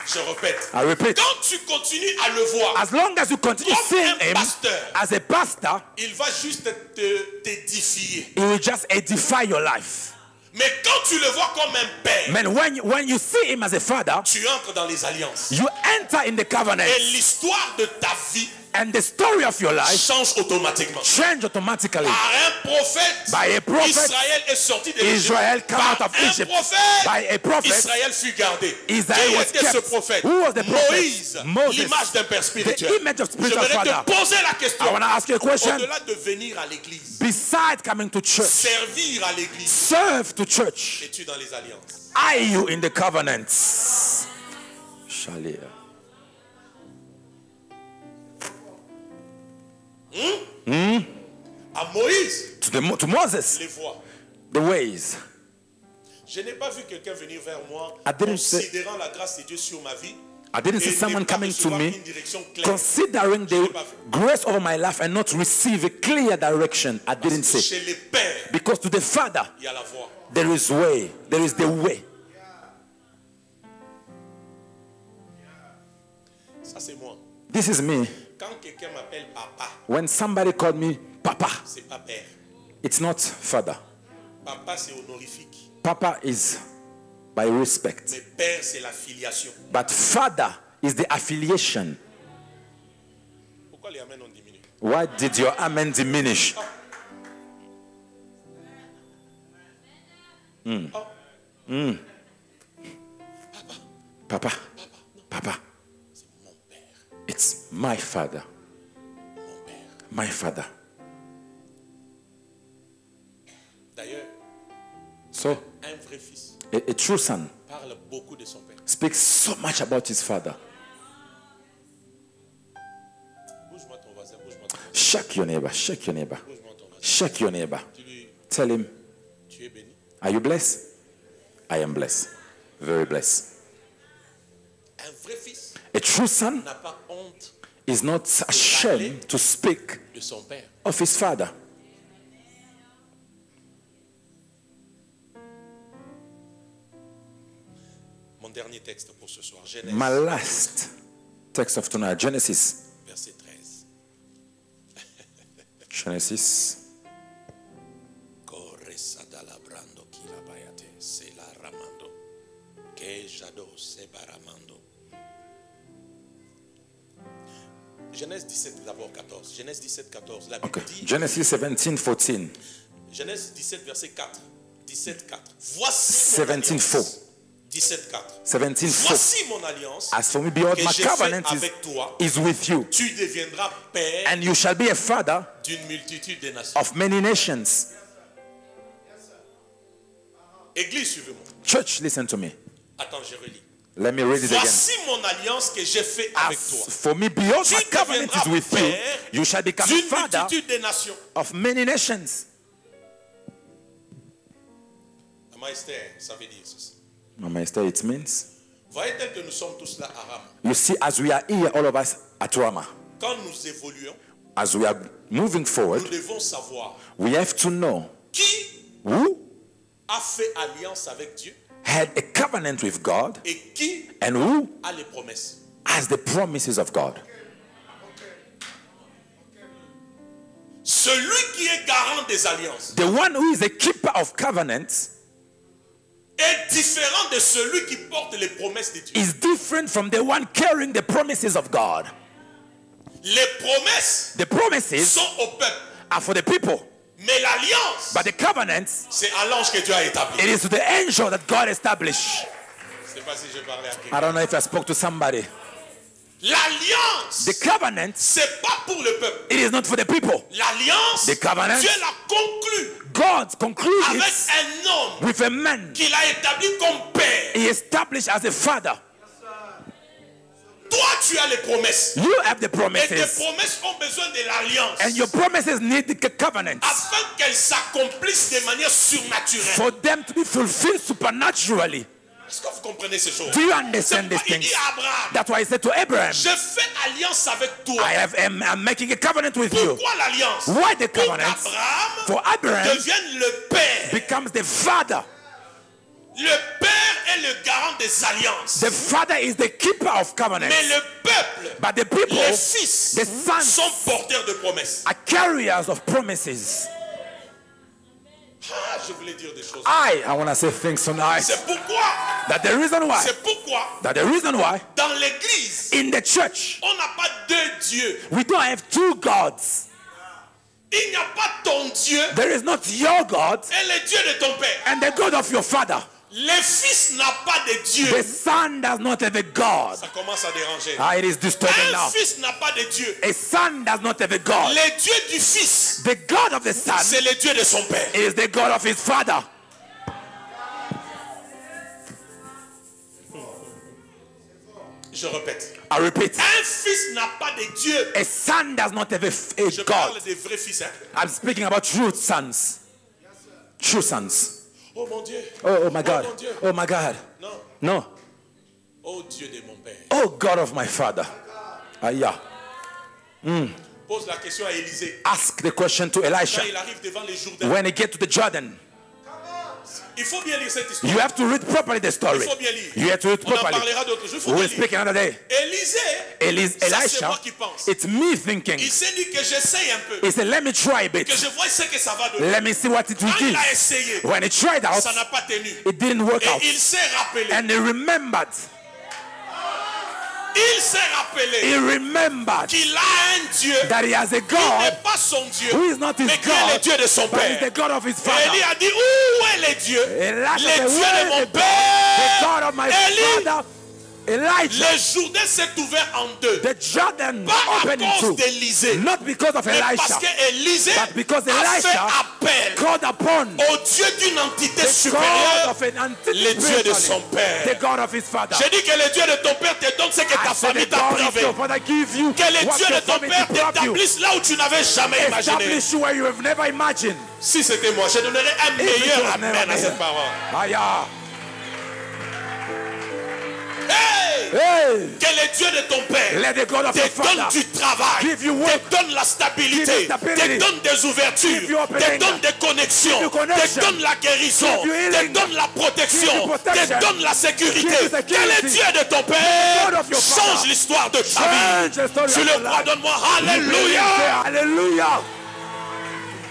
Je répète. I repeat. Quand tu continues à le voir, As long as you continue Comme seeing un him pasteur. as a pastor, il va juste t'édifier. he will just edify your life. Mais quand tu le vois comme un père, Man, when you see him as a father, tu entres dans les alliances. you enter in the covenant, Et l'histoire de ta vie and the story of your life change automatiquement. change automatically. Par un prophète, By a prophet, Israël est sorti de l'Égypte. Israel came out Par of un Egypt. prophète, By a prophet, Israël fut gardé. Israel Qui was était ce kept. prophète? Who was the prophet? Moïse, Moses. l'image d'un père spirituel. The image of spiritual J'aimerais father. te poser la question. I want to ask you a question. Au-delà de venir à l'église, Besides coming to church, servir à l'église, serve to church. es-tu dans les alliances? Are you in the covenants? Shalia. À Moïse, To Moses, les voix. the ways. Je n'ai pas vu quelqu'un venir vers moi I didn't say- considérant la grâce de Dieu sur ma vie. I didn't see Et someone ne pas coming to recevoir me, une direction claire. considering Je l'ai the pas vu. grace over my life and not receive a clear direction. I didn't Parce que say. chez les pères, Because to the Father, il y a la voix. there is way. There is the way. Ça, c'est moi. This is me. Quand quelqu'un m'appelle papa, When somebody called me Papa, c'est pas père. it's not Father. Papa, c'est honorifique. Papa is by respect. Mais père, c'est la filiation. But Father is the affiliation. Pourquoi les amens ont diminué? Why did your amen diminish? Papa, Papa, C'est mon père. it's my Father. Mon père. My Father. D'ailleurs, So, un vrai fils a true son parle beaucoup de son père. speaks so much about his father. Bouge-moi ton voisin, bouge-moi ton voisin, Shake your neighbor, shake your neighbor, bouge-moi ton voisin. shake your neighbor. Tu lui, Tell him, tu es béni. are you blessed? I am blessed. Very blessed. Un vrai fils A true son n'a pas honte is not ashamed to speak de son père. of his father. Mon dernier texte pour ce soir, Genèse, My last text of tonight, Genesis. verset 13. Genesis. Corre sadala brando kila bayate, c'est la ramando. Que jado se baramando. Genèse 17 d'abord 14. Genèse 17, 14. La Bible Okay. dit, Genesis 17:14. Genèse 17, verset 4. 17, 4. Voici 17, mon 4. alliance. 17, 4. 17:4. Voici mon alliance As for me, behold, que my j'ai fait covenant avec toi. is with you, Tu deviendras père and you shall be a father d'une multitude de nations. of many nations. Église, suivez-moi. Church, listen to me. Attends, je relis. Let me read it again. Voici mon alliance que j'ai fait avec toi. As for me, behold, Tu my covenant deviendras is with you. père You shall become a d'une father multitude de nations. of many nations. Maman Esther, ça veut dire ceci. Mama Esther, it means, Voyez tel que nous sommes tous là à Rama. you see, as we are here, all of us at Rama, Quand nous évoluons, as we are moving forward, nous devons savoir we have to know qui who a fait alliance avec Dieu had a covenant with God et qui and who a les promesses. has the promises of God. Celui qui est garant des alliances The one who is a keeper of covenants est différent de celui qui porte les promesses de Dieu. is different from the one carrying the promises of God. Les promesses The promises sont au peuple, are for the people, mais l'alliance, but the covenants, c'est à l'ange que Dieu a établi. it is to the angel that God established. Je ne sais pas si je parlais à quelqu'un. I don't know if I spoke to somebody. L'alliance, The covenant, c'est pas pour le peuple. it is not for the people. L'alliance, The covenant, Dieu l'a conclue God concluded avec it un homme with a man qu'il a établi comme père. he established as a father. Toi, tu as les promesses. You have the Et tes promises, promesses ont besoin de l'alliance and your promises need the covenant afin qu'elles s'accomplissent de manière surnaturelle. for them to be fulfilled supernaturally. Est-ce que vous comprenez ces choses? Do you C'est understand these pourquoi il things? dit à Abraham, That's why he said to Abraham, je fais alliance avec toi. I'm making a covenant with you. Pourquoi l'alliance? Why the Pour covenant? qu'Abraham For Abraham devienne le père. becomes the father. Le père est le garant des alliances. The father is the keeper of covenants. Mais le peuple, But the people, les fils, the sons, sont porteurs de promesses. are carriers of promises. Ah, je voulais dire des choses. I want to say things tonight. C'est pourquoi, That the reason why, dans l'église, in the church, on n'a pas deux dieux. we don't have two gods. Il n'y a pas ton Dieu There is not your God et le Dieu de ton père. and the God of your father. Le fils n'a pas de Dieu. The son does not have a God. Ça commence à déranger. It is disturbing Un now. fils n'a pas de Dieu. A son does not have a God. Le Dieu du fils, The God of the son c'est le Dieu de son père. is the God of his father. Je répète. I repeat, Un fils n'a pas de Dieu. a son does not have a Je God. parle des vrais fils. Hein? I'm speaking about true sons. True sons. Oh mon Dieu. Oh my God. Oh mon Dieu. Oh my God. Non. No. Oh Dieu de mon Père. Oh God of my Father. Yeah. Pose la question à Élisée. Ask the question to Elisha. Quand il arrive devant les Jourdains. When he get to the Jordan, Il faut bien lire cette histoire. you have to read properly the story. Il faut bien lire. You have to read On en properly. parlera d'autres jours. Il faut We'll bien speak lire. another day. Élisée, ça c'est Elisha, moi qui pense. it's me thinking. Il s'est dit que j'essaye un peu. He said, let me try a bit. Que je vois ce que ça va donner. Let me see what it will Quand give. il a essayé, When he tried out, ça n'a pas tenu. it didn't work out. Et il s'est rappelé. And he remembered. Il s'est rappelé He remembered qu'il a un Dieu that he has a qui God n'est pas son Dieu, who is not his mais qui est le God, Dieu de son but is père. the God of his Et father. Élie a dit, où est le Dieu? Elisha Le said, Dieu where de is mon the God of my Élie, father? Elijah, le Jourdain s'est ouvert en deux. the Jordan Pas à opened in cause two. d'Élisée, Not because of mais parce Elisha, qu'Élisée but because a fait Elisha appel called upon au Dieu d'une entité the God supérieure, of an entity le Dieu de son spiritually, père. the God of his father. J'ai dit que le Dieu de ton père te donne ce que ta I said, famille the t'a God of privé. your father give you Que le what Dieu your de ton family père robbed you. t'établisse là où tu n'avais jamais imaginé. Establish you where you have never imagined. Si c'était moi, je donnerais un meilleur amen à cette parole. Aya. Hey! Hey! Que le Dieu de ton père Let the God of te your donne father du travail, give you work, te donne la stabilité, give you stability, te donne des ouvertures, give you te opening, donne des connexions, give you connection, te donne la guérison, give you te healing, donne la protection, give you protection, te donne la sécurité. give you Que security. le Dieu de ton père God of your change father l'histoire de ta change vie. the story Tu of le your crois, life. donne-moi Alléluia. Hallelujah.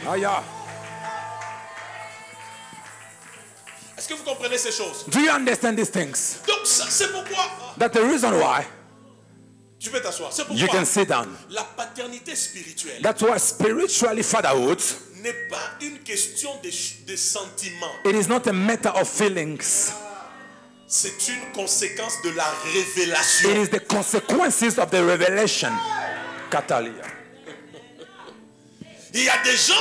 Aya. Est-ce que vous comprenez ces choses? Do you understand these things? Donc c'est pourquoi That's the reason why tu peux t'asseoir. C'est you pourquoi can sit down. la paternité spirituelle That's why spiritually fatherhood, n'est pas une question de sentiments. it is not a matter of feelings. C'est une conséquence de la révélation. It is the consequences of the revelation. Catalia. Il y a des gens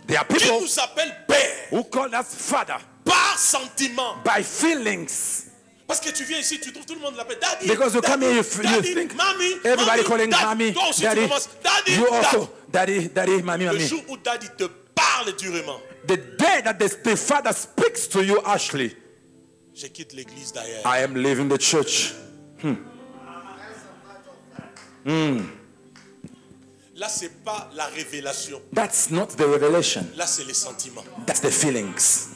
There are qui people nous appellent père who call us father par sentiment. by feelings. Parce que tu viens ici, tu trouves tout le monde l'appelle daddy. Because you come daddy, here, you daddy, think mommy, everybody mommy, calling daddy. mommy, Toi aussi daddy. tu commences daddy, You daddy. also, daddy, daddy, mommy, Le mommy. jour où daddy te parle durement, The day that the father speaks to you, Ashley, je quitte l'église d'ailleurs. I am leaving the church. Là, c'est pas la révélation. That's not the revelation. Là, c'est les sentiments. That's the feelings.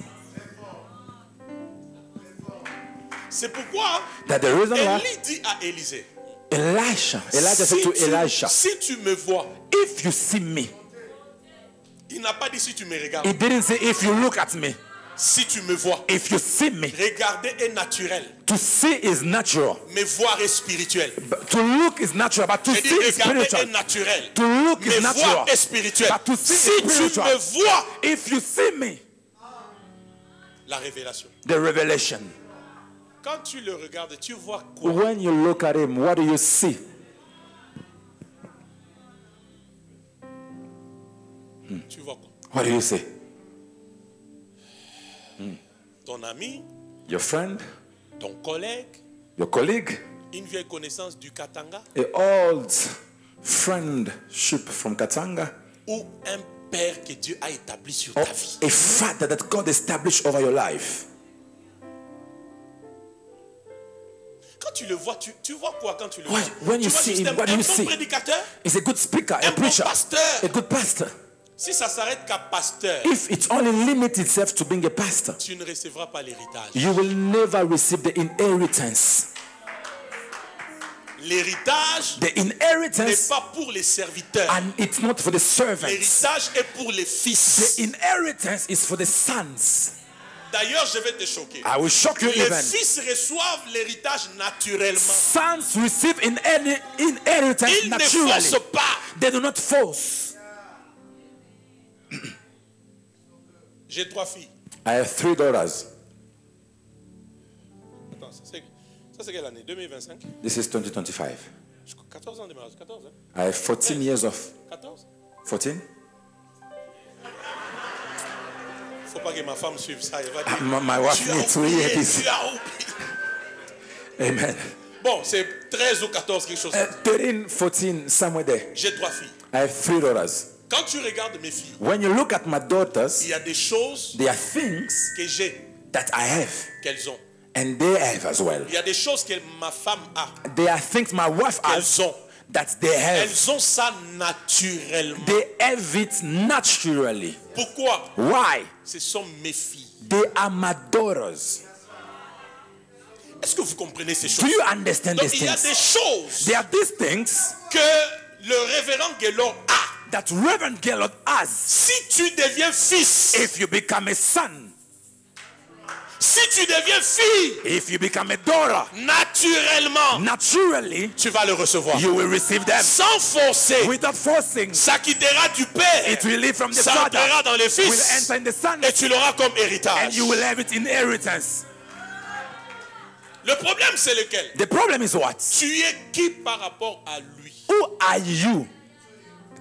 C'est pourquoi That the reason why Élie dit à Élisée, Elijah said to Elisha, si tu me vois, if you see me, il n'a pas dit si tu me regardes. he didn't say if you look at me. Si tu me vois, If you see me, regarder est naturel, to see is natural. mais voir est spirituel. But to look is natural, but to J'ai dit see is regarder est spiritual. naturel, To look mais is voir natural, est spirituel. but to see Si is tu spiritual. me vois, If you see me, la révélation. the revelation. Quand tu le regardes, tu vois quoi? When you look at him, what do you see? Tu vois quoi? What do you see? Ton ami, Your friend, ton collègue, your colleague, une vieille connaissance du Katanga an old friendship from Katanga, ou un père que Dieu a établi sur or ta vie. a father that God established over your life. Quand tu le vois, tu vois quoi quand tu le When- vois? when you Tu vois see juste him, un what do you bon see? prédicateur? He's a good speaker, a Un bon preacher, pasteur. a good pastor. Si ça s'arrête qu'à pasteur, If it only limits itself to being a pastor, tu ne recevras pas l'héritage. you will never receive the inheritance. L'héritage The n'est inheritance, pas pour les serviteurs. and it's not for the servants. L'héritage est pour les fils. The inheritance is for the sons. D'ailleurs, je vais te choquer. I will shock you Les even. fils reçoivent l'héritage naturellement. Sons receive inheritance Ils ne naturally. forcent pas. They do not force. J'ai 3 filles. I have 3 daughters. Attends, ça c'est quelle année? 2025? This is 2025. 14 ans de mariage. 14, hein? I have 14 years of 14? 14. Faut pas que ma femme suive ça. Elle va dire, My wife tu as needs to oublié, hear this. tu as oublié. Amen. Bon, c'est 13 ou 14, quelque chose. 13, 14, somewhere there. J'ai 3 filles. I have 3 daughters. Quand tu regardes mes filles, When you look at my daughters, il y a des choses there are things que j'ai that I have, qu'elles ont. and they have as well. Il y a des choses que ma femme a, There are things my wife qu'elles has ont. that they have. Elles ont ça naturellement. They have it naturally. Pourquoi? Why? Ce sont mes filles. They are my daughters. Est-ce que vous comprenez ces choses? Do you understand Donc these il y a des things? choses There are these things que le révérend Gaylord a. that Reverend Gaylord has. Si tu deviens fils, If you become a son, si tu deviens fille, if you become a daughter, naturellement, naturally tu vas le recevoir. you will receive them Sans forcer. without forcing. Ça quittera du Père. It will leave from the Ça father, entrera dans les will fils. enter in the son, Et tu l'auras comme and héritage. you will have it inheritance. Le problème c'est lequel? The problem is what? Tu es qui par rapport à lui? Who are you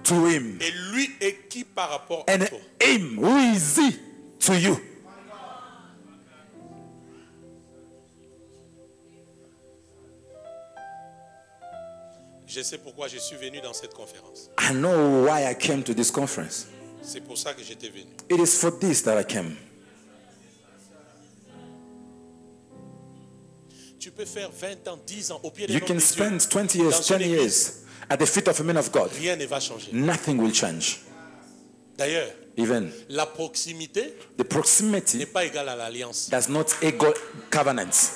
to him? Et lui est qui par rapport à And toi? him, who is he to you? Je sais pourquoi je suis venu dans cette conférence. I know why I came to this conference. C'est pour ça que j'étais venu. It is for this that I came. Tu peux faire 20 ans, 10 ans au pied des You hommes can de Dieu. spend 20 years, Dans une 10 église. years at the feet of a man of God. Rien ne va changer. Nothing will change. D'ailleurs, Even la proximité the proximity n'est pas égale à l'alliance. does not equal covenants.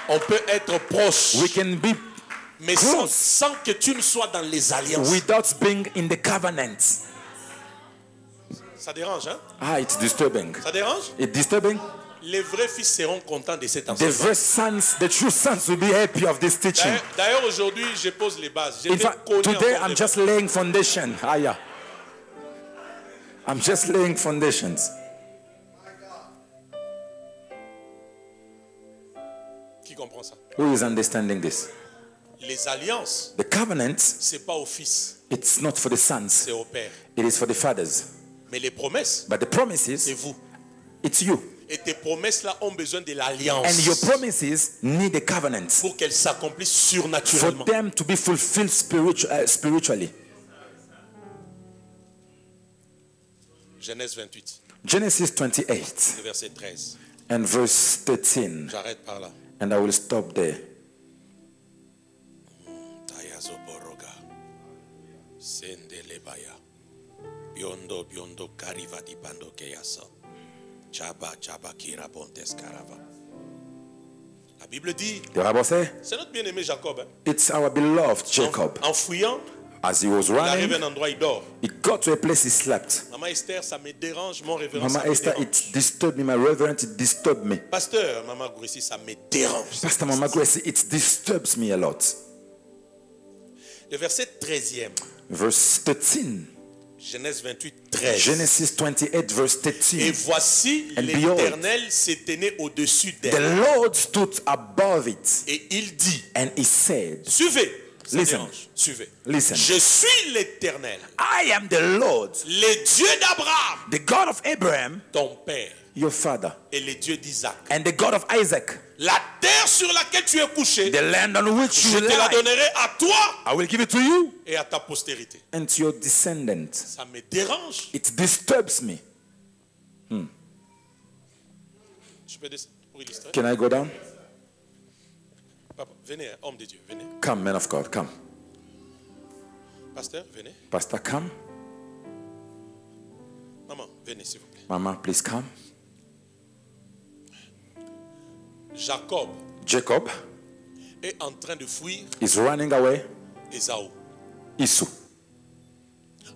On peut être proche, We can be mais close sans que tu ne sois dans les alliances. without being in the covenants. Ça dérange, hein? Ah, it's disturbing. Ça dérange? It's disturbing. Les vrais fils seront contents de cet The enseignement. first sons, the true sons will be happy of this teaching. D'ailleurs, aujourd'hui, je pose les bases. Je In vais fact, cogner today encore I'm les just laying foundation. Ah, yeah. I'm just laying foundations. bases. Qui comprend ça? Who is understanding this? Les alliances, The covenants, c'est pas aux fils, it's not for the sons, c'est au père. it is for the fathers. Mais les promesses, But the c'est promises, vous. it's you. Et tes promesses-là ont besoin de l'alliance And your promises need a covenant pour qu'elles s'accomplissent for surnaturellement. them to be fulfilled spiritually. Genèse 28, Genesis 28 le verset 13. and verse 13. J'arrête par là. And I will stop there. Tayazoboroga, Sendelebaya, Biondo Biondo Kariva di Bando Keyasa, Chaba Chaba Kira Bontes Karava. La Bible dit, The Bible says, c'est notre bien-aimé Jacob. Hein? it's our beloved Jacob. En fouillant, As he was il arrive à running, un endroit, il dort. he got to a place he slept. Maman Esther, ça me dérange, mon révérend. Mama Ça me Esther, dérange. it disturbed me. My reverend, it disturbed me. Pasteur, Maman Gourissi, ça me dérange. Pastor Mama Gracie, it disturbs me a lot. Le verset 13e, Verse 13. Genèse 28, 13. Genesis 28, verse Et 13. voici, And behold, l'Éternel s'est tenu au-dessus The d'elle. Lord stood above it, Et il dit, and he said, suivez. Ça Listen. dérange. Suivez. Listen. Je suis l'Éternel, I am the Lord, le Dieu d'Abraham, the God of Abraham, ton père, your father, et le Dieu d'Isaac. and the God of Isaac. La terre sur laquelle tu es couché, The land on which je you te la lie, donnerai à toi I will give it to you et à ta postérité. and to your descendants. Ça me dérange. It disturbs me. Je peux descendre pour illustrer. Can I go down? Papa, venez, hein, homme de Dieu, venez. Come, man of God, come. Pasteur, venez. Pastor, come. Maman, venez s'il vous plaît. Mama, please come. Jacob Jacob est en train de fuir is running away. Ésaü. Esau.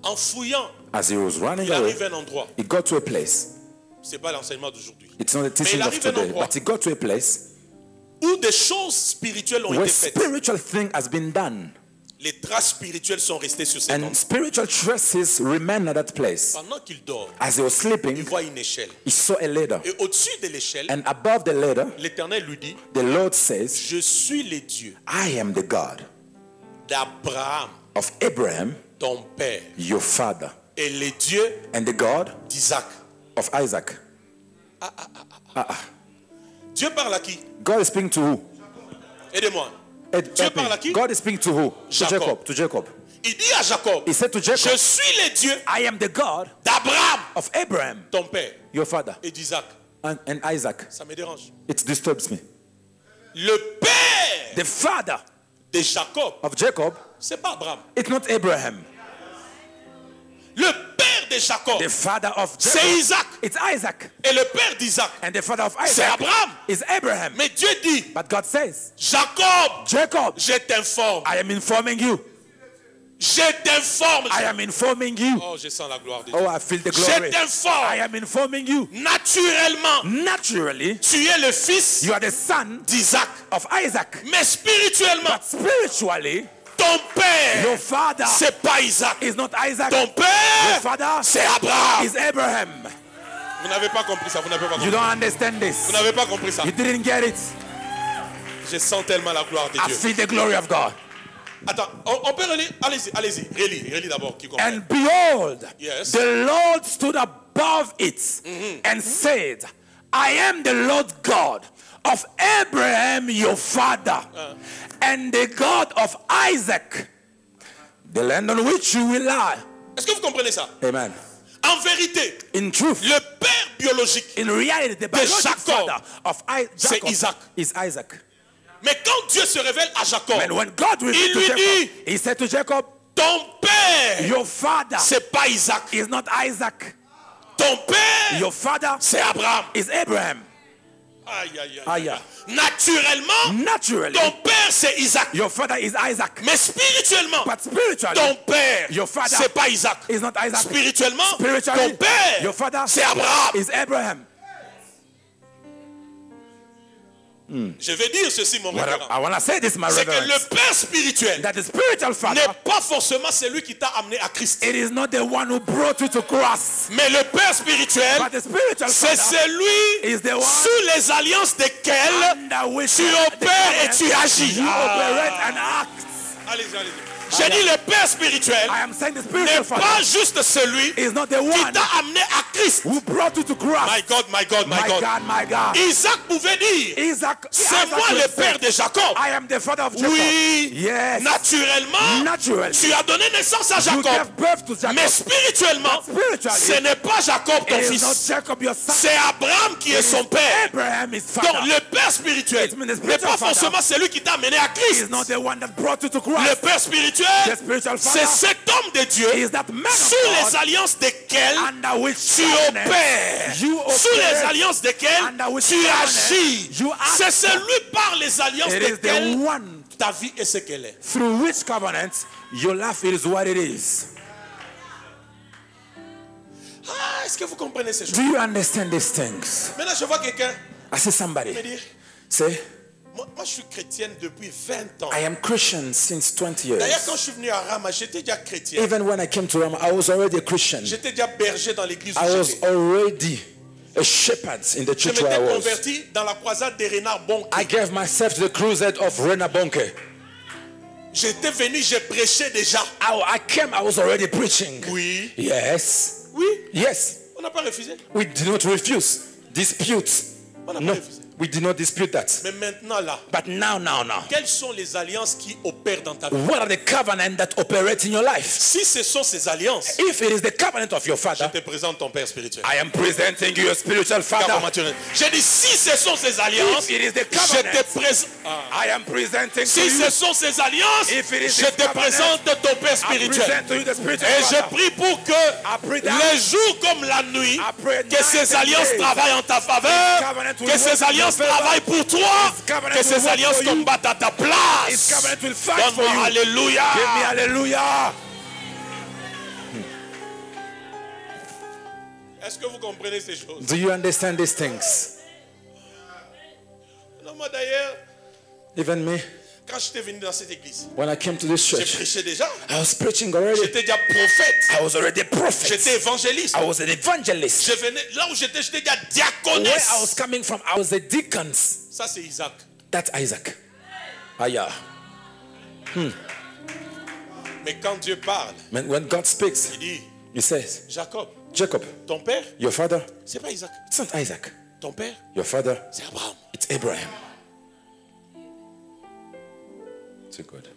En fouillant, As he was running il away, arrive à un endroit. he got to a place. Ce n'est pas l'enseignement d'aujourd'hui. It's not the teaching il of arrive à un today, endroit. but he got to a place Où des choses spirituelles ont where été faites. spiritual thing has been done. Les traces spirituelles sont restées sur cet And endroit. spiritual traces remain at that place. Pendant qu'il dort, As he was il sleeping, voit une échelle. he saw a ladder. Et au-dessus de l'échelle, And above the ladder, l'Éternel lui dit, the Lord says, je suis le Dieu I am the God d'Abraham, of Abraham, ton père, your father, et le Dieu and the God d'Isaac. of Isaac. Dieu parle à qui? God is speaking to who? Aidez-moi. Help Dieu me. parle à qui? God is speaking to who? Jacob. To Jacob. To Jacob. Il dit à Jacob, He said to Jacob, je suis le Dieu I am the God d'Abraham, of Abraham, ton père, your father, et d'Isaac. and Isaac. Ça me dérange. It disturbs me. Le père The father de Jacob, of Jacob, c'est pas Abraham. it's not Abraham. Le père de Jacob, The father of c'est Jacob, Isaac. it's Isaac. Et le père d'Isaac, And the father of c'est Isaac Abraham. is Abraham. Mais Dieu dit, But God says, Jacob, Jacob, je t'informe. I am informing you. Je t'informe. I am informing you. Oh, je sens la gloire de Dieu. Oh, I feel the Je glory. I t'informe. am informing you. Naturellement, Naturally, tu es le fils you are the son d'Isaac. of Isaac. Mais spirituellement, But spiritually, ton père, your father c'est pas Isaac. is not Isaac. Ton Your père, father c'est Abraham. is Abraham. Vous n'avez pas compris ça. Vous n'avez pas You compris. don't understand this. Vous n'avez pas compris ça. You didn't get it. Je sens tellement la gloire de I Dieu. feel the glory of God. Attends, on peut relire. Allez-y, allez-y. Relis d'abord qui comprend. And behold, Yes. the Lord stood above it and said, I am the Lord God of Abraham your father and the God of Isaac, the land on which you will lie. Est-ce que vous comprenez ça? Amen. En vérité, In truth, le père biologique, in reality, the biological Jacob, father of c'est Jacob Isaac. is Isaac. mais quand Dieu se révèle à Jacob, And when God revealed il to lui Jacob, dit, he said to Jacob, ton père, your father c'est pas Isaac. is not Isaac. Ton père, Your father c'est Abraham. is Abraham. Aïe, aïe, aïe. Aïe. Naturellement, Naturally, ton père, c'est Isaac. your father is Isaac. Mais spirituellement, But spiritually, ton père, your father c'est pas Isaac. is not Isaac. Spirituellement, Spiritually, ton père, your father c'est Abraham. is Abraham. Je vais dire ceci, mon What révérend. I want to say this, my C'est que le reverence, père spirituel that the spiritual father, n'est pas forcément celui qui t'a amené à Christ. it is not the one who brought you to cross, Mais le père spirituel, but the spiritual c'est father celui is the one sous les alliances desquelles under which tu opères et tu agis. you operate and act. Allez-y, allez-y. J'ai dit le père spirituel I am saying the n'est spiritual pas father juste celui is not the qui one t'a amené à Christ. who brought you to cross. My God, my God, my My God. God, my God. Isaac pouvait dire, Isaac, c'est Isaac moi will le say, père de Jacob. I am the father of Jacob. Oui, Yes. naturellement, Naturally, tu as donné naissance à you Jacob. gave birth to Jacob. Mais spirituellement, But spiritually, ce n'est pas Jacob ton it is not fils. Jacob your son. C'est Abraham qui est son père. Abraham is Donc father. le père spirituel It means the n'est spiritual pas father forcément celui qui t'a amené à He Christ. is not the one that brought you to cross. Le père spirituel, The spiritual c'est father cet homme de Dieu is that man of sous God les alliances desquelles under which tu covenant opères, you sous les operate. alliances desquelles Under which tu covenant agis. you act. C'est celui par les alliances It is desquelles the one ta vie est ce qu'elle est. through which covenant your life is what it is. Ah, est-ce que vous comprenez ces choses? Do you understand these things? Maintenant, je vois quelqu'un I see somebody me dire, say, moi je suis chrétienne depuis 20 ans. I am Christian since 20 D'ailleurs, quand years. je suis venu à Rama, j'étais déjà chrétien. Even when I came to Rama, I was already a Christian. J'étais déjà berger dans l'église où I was j'étais. already a shepherd in the Je church where I m'étais was. converti dans la croisade des Renards Bonke. I gave myself to the crusade of Rena Bonke. J'étais venu, j'ai prêché déjà. I came, I was already preaching. Oui. Yes. Oui. Yes. On n'a pas refusé. We did not refuse. Dispute. On n'a No. pas refusé. We did not dispute that. Mais maintenant là, But now. quelles sont les alliances qui opèrent dans ta vie? What are the covenants that operate in your life? Si ce sont ces alliances, If it is the covenant of your je father, te présente ton père spirituel. I am presenting you your spiritual father. J'ai dit si ce sont ces alliances, If it is the je covenant, te présente. I am presenting to Si you. ce sont ces alliances, If it is je this te covenant, présente ton père I spirituel. present to you the spiritual Et je father. prie pour que pray that les jours comme la nuit, I pray que night ces and alliances day. travaillent en ta faveur, This covenant will que work ces in alliances your favor. travaillent pour toi, This covenant que will ces work alliances for you. combattent à ta This place. covenant will fight for Donne-moi you. alléluia. Give me hallelujah. Est-ce que vous comprenez ces choses? Do you understand these things? Non, moi d'ailleurs, Even me, quand j'étais venu dans cette église, when I came to this j'ai church, prêché déjà. I was preaching already. J'étais déjà prophète. I was already a prophet. J'étais évangéliste. I was an evangelist. Je venais, là où j'étais déjà Where I was diaconesse. coming from, I was a deacon. Ça, c'est Isaac. That's Isaac. Aya. Mais quand Dieu parle, When God speaks, il dit, He says, Jacob, Jacob, ton père, your father, c'est pas Isaac. it's not Isaac. Ton père, Your father, c'est Abraham. it's Abraham. It's good.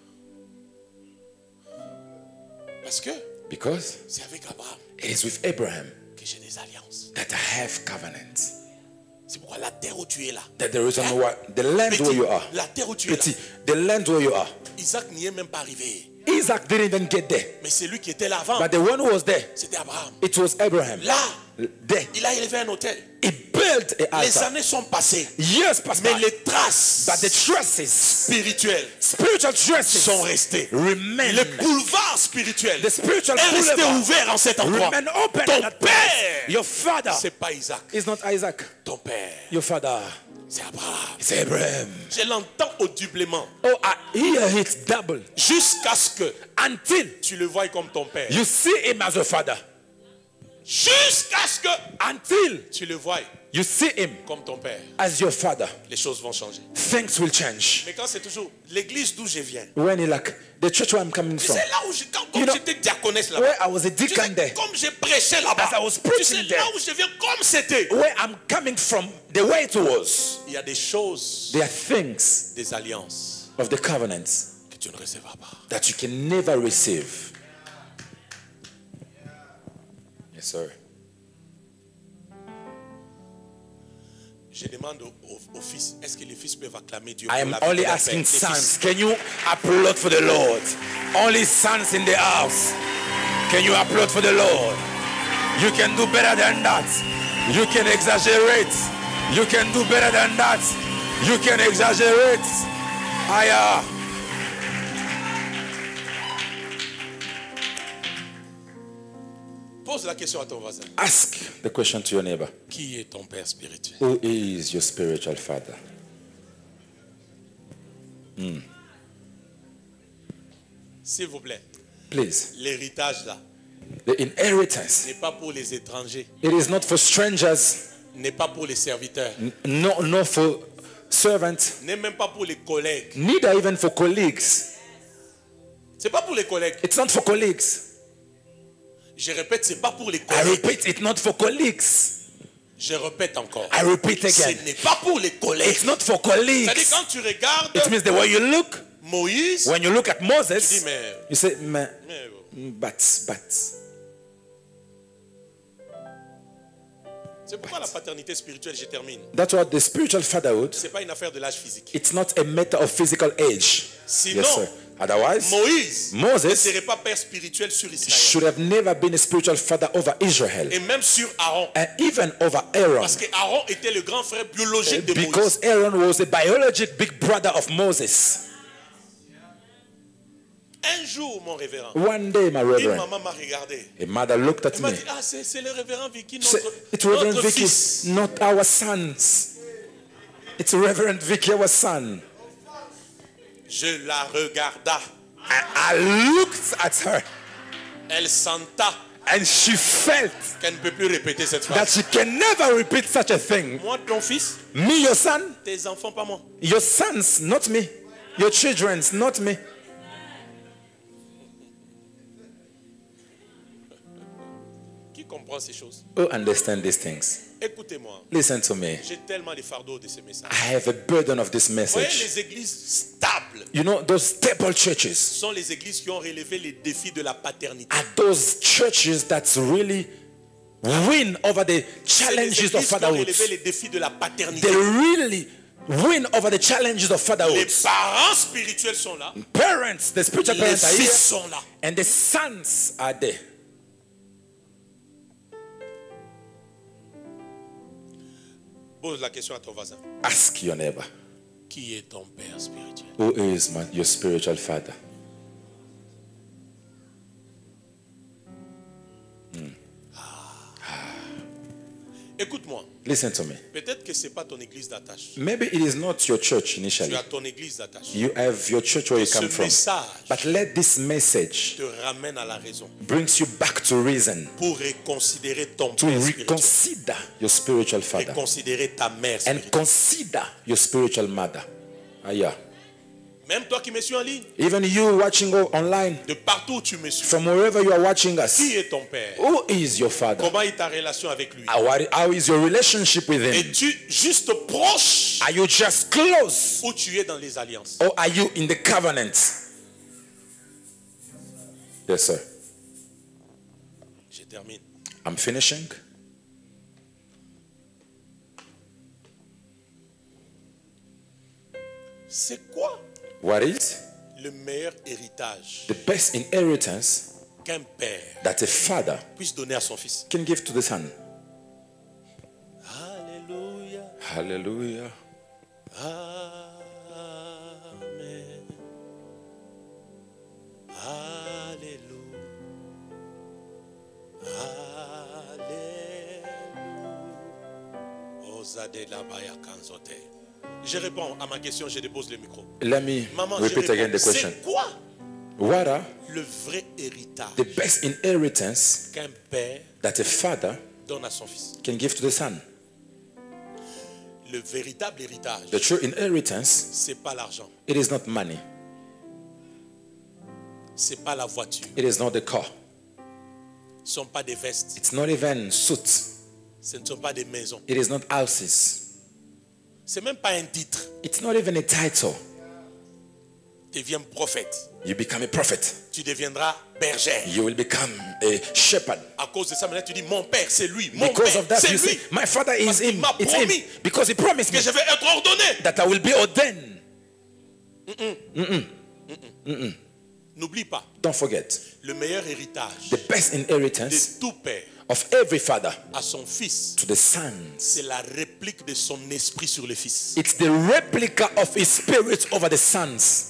Parce que Because c'est avec Abraham it is with Abraham que j'ai des alliances. that I have covenants. C'est pourquoi la terre où tu es là. That the reason why the land Petit, where you are. la terre où tu es là. Petit, the land where you are. Isaac n'y est même pas arrivé. Isaac didn't even get there. Mais c'est lui qui était là avant. But the one who was there, C'était Abraham. it was Abraham. Là, There. il a élevé un hôtel. He built a Les altar. années sont passées. Years passed Mais by. les traces But the traces, spirituelles spiritual traces, sont restées. remain. Le boulevard spirituel The spiritual est resté boulevard ouvert en cet endroit. remain open. Ton at that place. père, Your father c'est pas Isaac. is not Isaac. Ton père, Your father c'est Abraham. is Abraham. Je l'entends audiblement. Oh, I hear it double Jusqu'à ce que until tu le voies comme ton père. you see him as a father. Jusqu'à ce que Until tu le voies you see him comme ton père. as your father, Les choses vont changer. things will change. Mais quand c'est toujours l'église d'où je viens. When you like the church where I'm coming Tu from, sais là où You know, j'étais diaconesse where là-bas. I was a Tu sais, deacon there, comme j'ai prêché là-bas. As I was Tu sais preaching there. là où je viens comme c'était. where I'm coming from, the way it was, Il y a des choses, there are things des alliances of the covenants que tu ne recevras pas. that you can never receive. Yes, sir. Je demande aux fils, est-ce que les fils peuvent acclamer Dieu I pour am la vie only de leur asking père? Les sons. fils. Can you applaud for the Lord? Only sons in the house. Can you applaud for the Lord? You can do better than that. You can exaggerate. You can do better than that. You can exaggerate. Aya. Pose la question à ton voisin. Ask the question to your neighbor. Qui est ton père spirituel? Who is your spiritual father? S'il vous plaît, Please. l'héritage là The inheritance. n'est pas pour les étrangers, It is not for strangers, n'est pas pour les serviteurs, no for servants, n'est même pas pour les collègues. neither even for colleagues. C'est pas pour les collègues. It's not for colleagues. Je répète, c'est pas pour les I collègues. repeat, it's not for colleagues. Je répète encore. I repeat Ce again. n'est pas pour les collègues. It's not for C'est-à-dire colleagues. quand tu regardes It means the way you look, Moïse, when you look at tu dis Moses, mais, you say, mais, but. c'est pourquoi la paternité spirituelle, je termine. That's what the spiritual fatherhood, C'est pas une affaire de l'âge physique. it's not a matter of physical age. Sinon, Yes, sir. Otherwise, Moïse ne Moses serait pas père spirituel sur Israël. should have never been a spiritual father over Israel Et même sur Aaron. and even over Aaron, Parce que Aaron était le grand frère biologique de Moïse. because Aaron was a biologic big brother of Moses. Un jour, mon révérend, One day, my une reverend, maman m'a regardé. a mother looked at Elle m'a me. dit, ah, c'est le révérend Vicky, She said, notre, it's Reverend notre Vicky, fils. not our sons. It's Reverend Vicky, our son. Je la regarda. I looked at her Elle senta and she felt qu'elle ne peut plus répéter cette that phrase. she can never repeat such a thing. Moi, ton fils, Me, your son, tes enfants, pas moi. your sons, not me. Your children's, not me. Qui comprend ces choses? Who understand these things? Écoutez-moi. Listen to me. J'ai tellement de fardeaux de ces messages. I have a burden of this Vous voyez, message. les églises stables You know, those stable churches sont les églises qui ont relevé les défis de la paternité. are those churches that really win over the C'est les challenges églises of qui ont fatherhood. relevé les défis de la paternité. They really win over the challenges of Les fatherhood. parents spirituels sont là. Parents, the spiritual Les parents are fils here, sont là. and the sons are there. Pose la question à ton voisin. Ask your neighbor, Qui est ton père spirituel? who is your spiritual father? Écoute-moi. Listen to me. Peut-être que ce n'est pas ton église d'attache. Maybe it is not your church Tu initially. as ton église d'attache. You have your church where you Ce come from. message But let this message te ramène à la raison brings you back to reason, pour reconsidérer ton to père spirituel. reconsider your spiritual father Reconsidérer ta mère and spirituelle. consider your spiritual mother. Ah, yeah. Même toi qui me suis en ligne, Even you watching online, de partout où tu me suis, from wherever you are watching us, qui est ton père? who is your father? Comment est ta relation avec lui? How is your relationship with him? Es-tu juste proche Are you just close, ou tu es dans les alliances? or are you in the covenant? Yes, sir. Je termine. I'm finishing. C'est quoi What is le meilleur héritage the best inheritance qu'un père that a father puisse donner à son fils? can give to the son? Alléluia. Hallelujah. Amen. Alléluia. Alléluia. Ozade la baya kanzote. Je réponds à ma question, je dépose le micro. Let me Maman, repeat je again réponds. the question. C'est quoi What are le vrai héritage the best inheritance qu'un père that a father donne à son fils? can give to the son? Le véritable héritage, The true inheritance, c'est pas l'argent, it is not money. c'est pas la voiture, It is not the car. ce ne sont pas des vestes, It's not even suits. ce ne sont pas des maisons, It is not houses. c'est même pas un titre. It's not even a title. Tu deviens prophète, You become a prophet. tu deviendras berger. You will become a shepherd. À cause de ça, maintenant tu dis mon père, c'est lui, mon Because père, of that, c'est you lui, say, my father is Parce qu'il him. m'a It's promis him. Because he promised que me je vais être ordonné. that I will be ordained. N'oublie pas, Don't forget, le meilleur héritage the best inheritance de tout père of every father à son fils, to the sons. c'est la réplique de son esprit sur le fils. It's the replica of his spirit over the sons.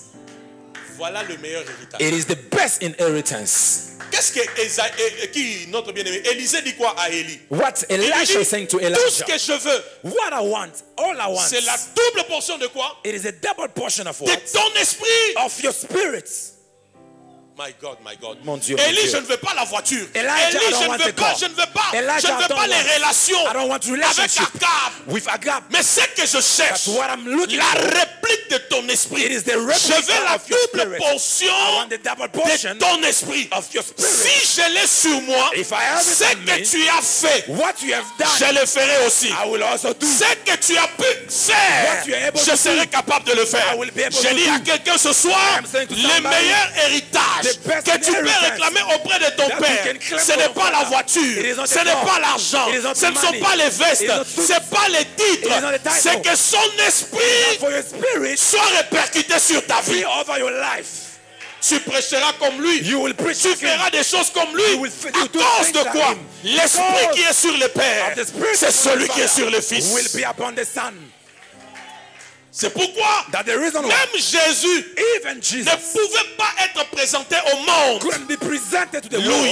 Voilà le meilleur héritage. It is the best inheritance. Qu'est-ce que qui notre bien-aimé Élisée dit quoi à Élie? What Il lui Elisha dit, is saying to tout ce Elijah, que je veux, what I want, all I want, c'est la double portion de quoi? it is a double portion of De what? ton esprit. Of your spirit. My God, my God. Mon Dieu, Élie, mon Dieu. je ne veux pas la voiture. Elijah, Élie, I don't je want ne veux the pas, car. je ne veux pas, Elijah, je ne I veux don't pas les want- relations I don't want avec relationship Akab. with Agab. Mais ce que je cherche, That's what I'm looking la for. réplique de ton esprit. It is the Je replica veux la of your double spirit. portion I want the double portion de ton esprit. of your spirit. Si je l'ai sur moi, If I have it ce on que me, tu as fait, what you have done, je le ferai aussi. I will also do. Ce que tu as pu faire, What you are able je to serai capable de le faire. I will be able Je to dis à do. quelqu'un ce soir, I'm saying to le somebody, meilleur héritage the best que tu peux inheritance réclamer auprès de ton that you père, can claim ce for n'est your pas la father. It voiture, is not ce the n'est car. pas l'argent, It is not ce ne sont money. pas les vestes, It is not ce n'est pas les titres, It is not the title. c'est que son esprit For your spirit, soit répercuté sur ta vie. be over your life. Tu prêcheras comme lui. You will preach Tu like him. feras des choses comme lui. You will À do cause things de like quoi? him. L'esprit Because qui est sur le Père, of the spirit c'est of celui the qui est Father sur le Fils. will be upon the Son. C'est pourquoi That the reason why même Jésus even Jesus ne pouvait pas être présenté au monde. couldn't be presented to the world.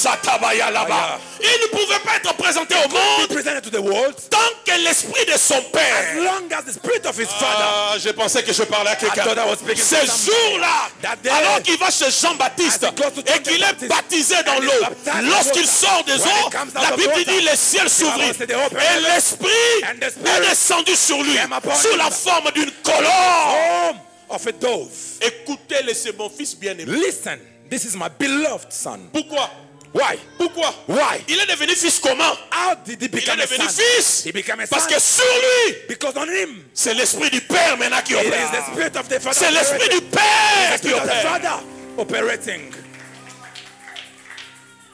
Louyabasatabayalaba. Il ne pouvait pas être présenté au Be monde presented to the world tant que l'esprit de son as Père. long as the spirit of his Father. Ah, je pensais que je parlais à quelqu'un. I thought I was speaking to Ce somebody. jour-là, That day, alors qu'il va chez Jean-Baptiste as he goes to John et qu'il the est Baptist, baptisé dans and l'eau, he's baptized in lorsqu'il water, sort des when he eaux, comes out la of Bible water, dit le ciel s'ouvrit Bible said the open et heaven, l'esprit and the est spirit descendu sur lui came upon sous him. la forme d'une colombe. Home of a dove. Écoutez-le, c'est mon fils bien-aimé. Listen, this is my beloved son. Pourquoi? Why? Pourquoi? Why? Il est devenu fils comment? How did he Il est become a devenu son? fils He became a parce son que sur lui, because on him c'est l'esprit du Père maintenant qui it is opère. the spirit of the Father. C'est l'esprit du operating. Père The qui spirit of the opère. Father operating.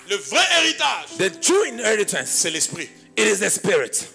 Le vrai héritage, The true inheritance, c'est l'esprit. it is the spirit.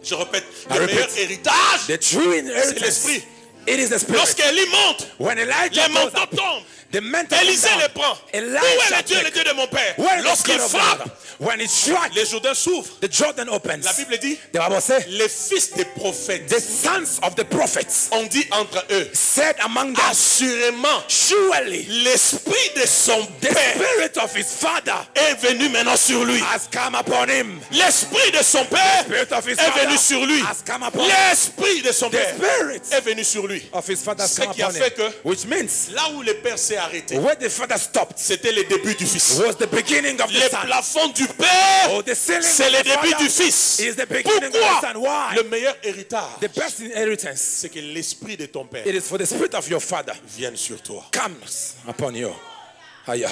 Je répète, I le repeat. meilleur héritage, The true c'est inheritance, l'esprit. it is the spirit. Lorsqu'Élie monte, When Elijah les goes manteaux up, tombent. the mantle Élisée comes down. les prend. Où est Elijah le Dieu, le Dieu de mon Père? Where is the Lorsqu'il God of frappe, God? When it strikes, les Jourdains s'ouvrent. the Jordan opens. La Bible dit, The Bible says, les fils des prophètes the sons of the prophets ont dit entre eux, said among them, assurément, surely l'esprit de son the Père spirit of his father est venu maintenant sur lui. has come upon him. L'esprit de son Père Spirit of his est father venu sur lui. has come upon him. L'esprit de son The Père spirit est venu sur lui. of his father has Ce come qui a upon fait him. que Which means là où le Père s'est arrêté, where the father stopped c'était le début du Fils. was the beginning of the Le son. plafond du Père, Oh, the ceiling c'est of le the début father du Fils. is the beginning of the Pourquoi? son. Why? Le meilleur héritage, The best inheritance, c'est que l'esprit de ton Père it is for the spirit of your father vienne sur toi. comes upon you. Hiya.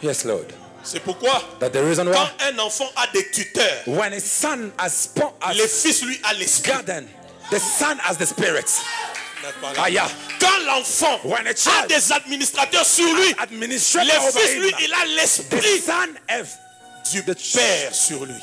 Yes, Lord. C'est pourquoi That the reason quand why un enfant a des tuteurs, when a son has le fils lui a l'esprit. garden, the son has the spirit. Hiya. Quand l'enfant When a a child des administrateurs sur lui, administrator le over fils him, lui il a the l'esprit son has du Père sur lui.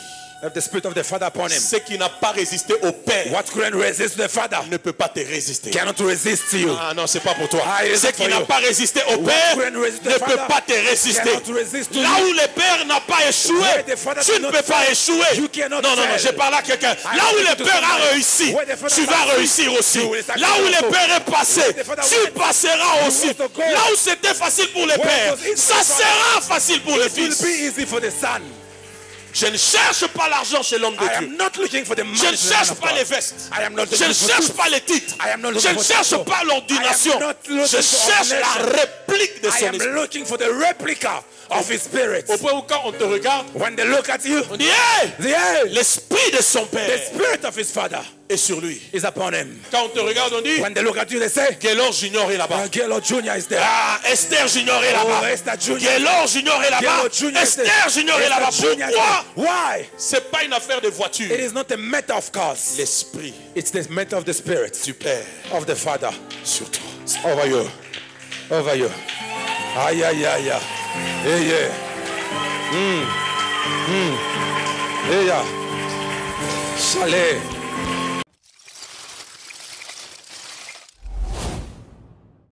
the spirit of the Father upon him. Ce qui n'a pas résisté au Père What couldn't resist the Father ne peut pas te résister. cannot resist you. Ah non, c'est pas pour toi. it is Ce not qui for n'a you. pas résisté au What Père couldn't resist the ne peut Father pas te résister. cannot resist to Là you. où le Père n'a pas échoué, Where the Father tu did ne not peux pas fail, échouer. you cannot Non, non, non, fail. je parle à quelqu'un. Là où speak le to Père a somebody. réussi, Where the Father tu vas succeed, réussir aussi. you will succeed Là où le also. Père est passé, Where the Father tu went, passeras aussi. also go. Là où c'était facile pour le Where it Père, was easy ça for the Father, sera facile pour le It will Fils. be easy for the Son. Je ne cherche pas l'argent chez l'homme de I Dieu. am not looking for the money. Je ne cherche pas les vestes. I am not Je ne looking for cherche suits. pas les titres. I am not Je looking ne for cherche title. pas l'ordination. I am not looking Je for cherche la ordination. réplique de I son am esprit. looking for the replica of His Spirit. Au point où quand on te regarde, When they look at you, on dit hey, the l'esprit de son the Père Spirit of His Father est sur lui. is upon him. Quand on te regarde, on dit When they look at you, they say, Gaylord Junior est là-bas. Gaylord Jr. is there. Ah, Esther Junior est là-bas. Oh, Esther Jr. Gaylord Junior est là-bas. Gaylord Jr. is there. Esther Junior est là-bas. Esther Jr. is Pourquoi? there. Why? C'est pas une affaire de voiture. It is not a matter of cars. L'esprit It's the matter of the Spirit du Père of the Father sur toi. over you. Over you. Ay, ay, ay, ay. Hey, yeah. Hey, yeah. Chalet.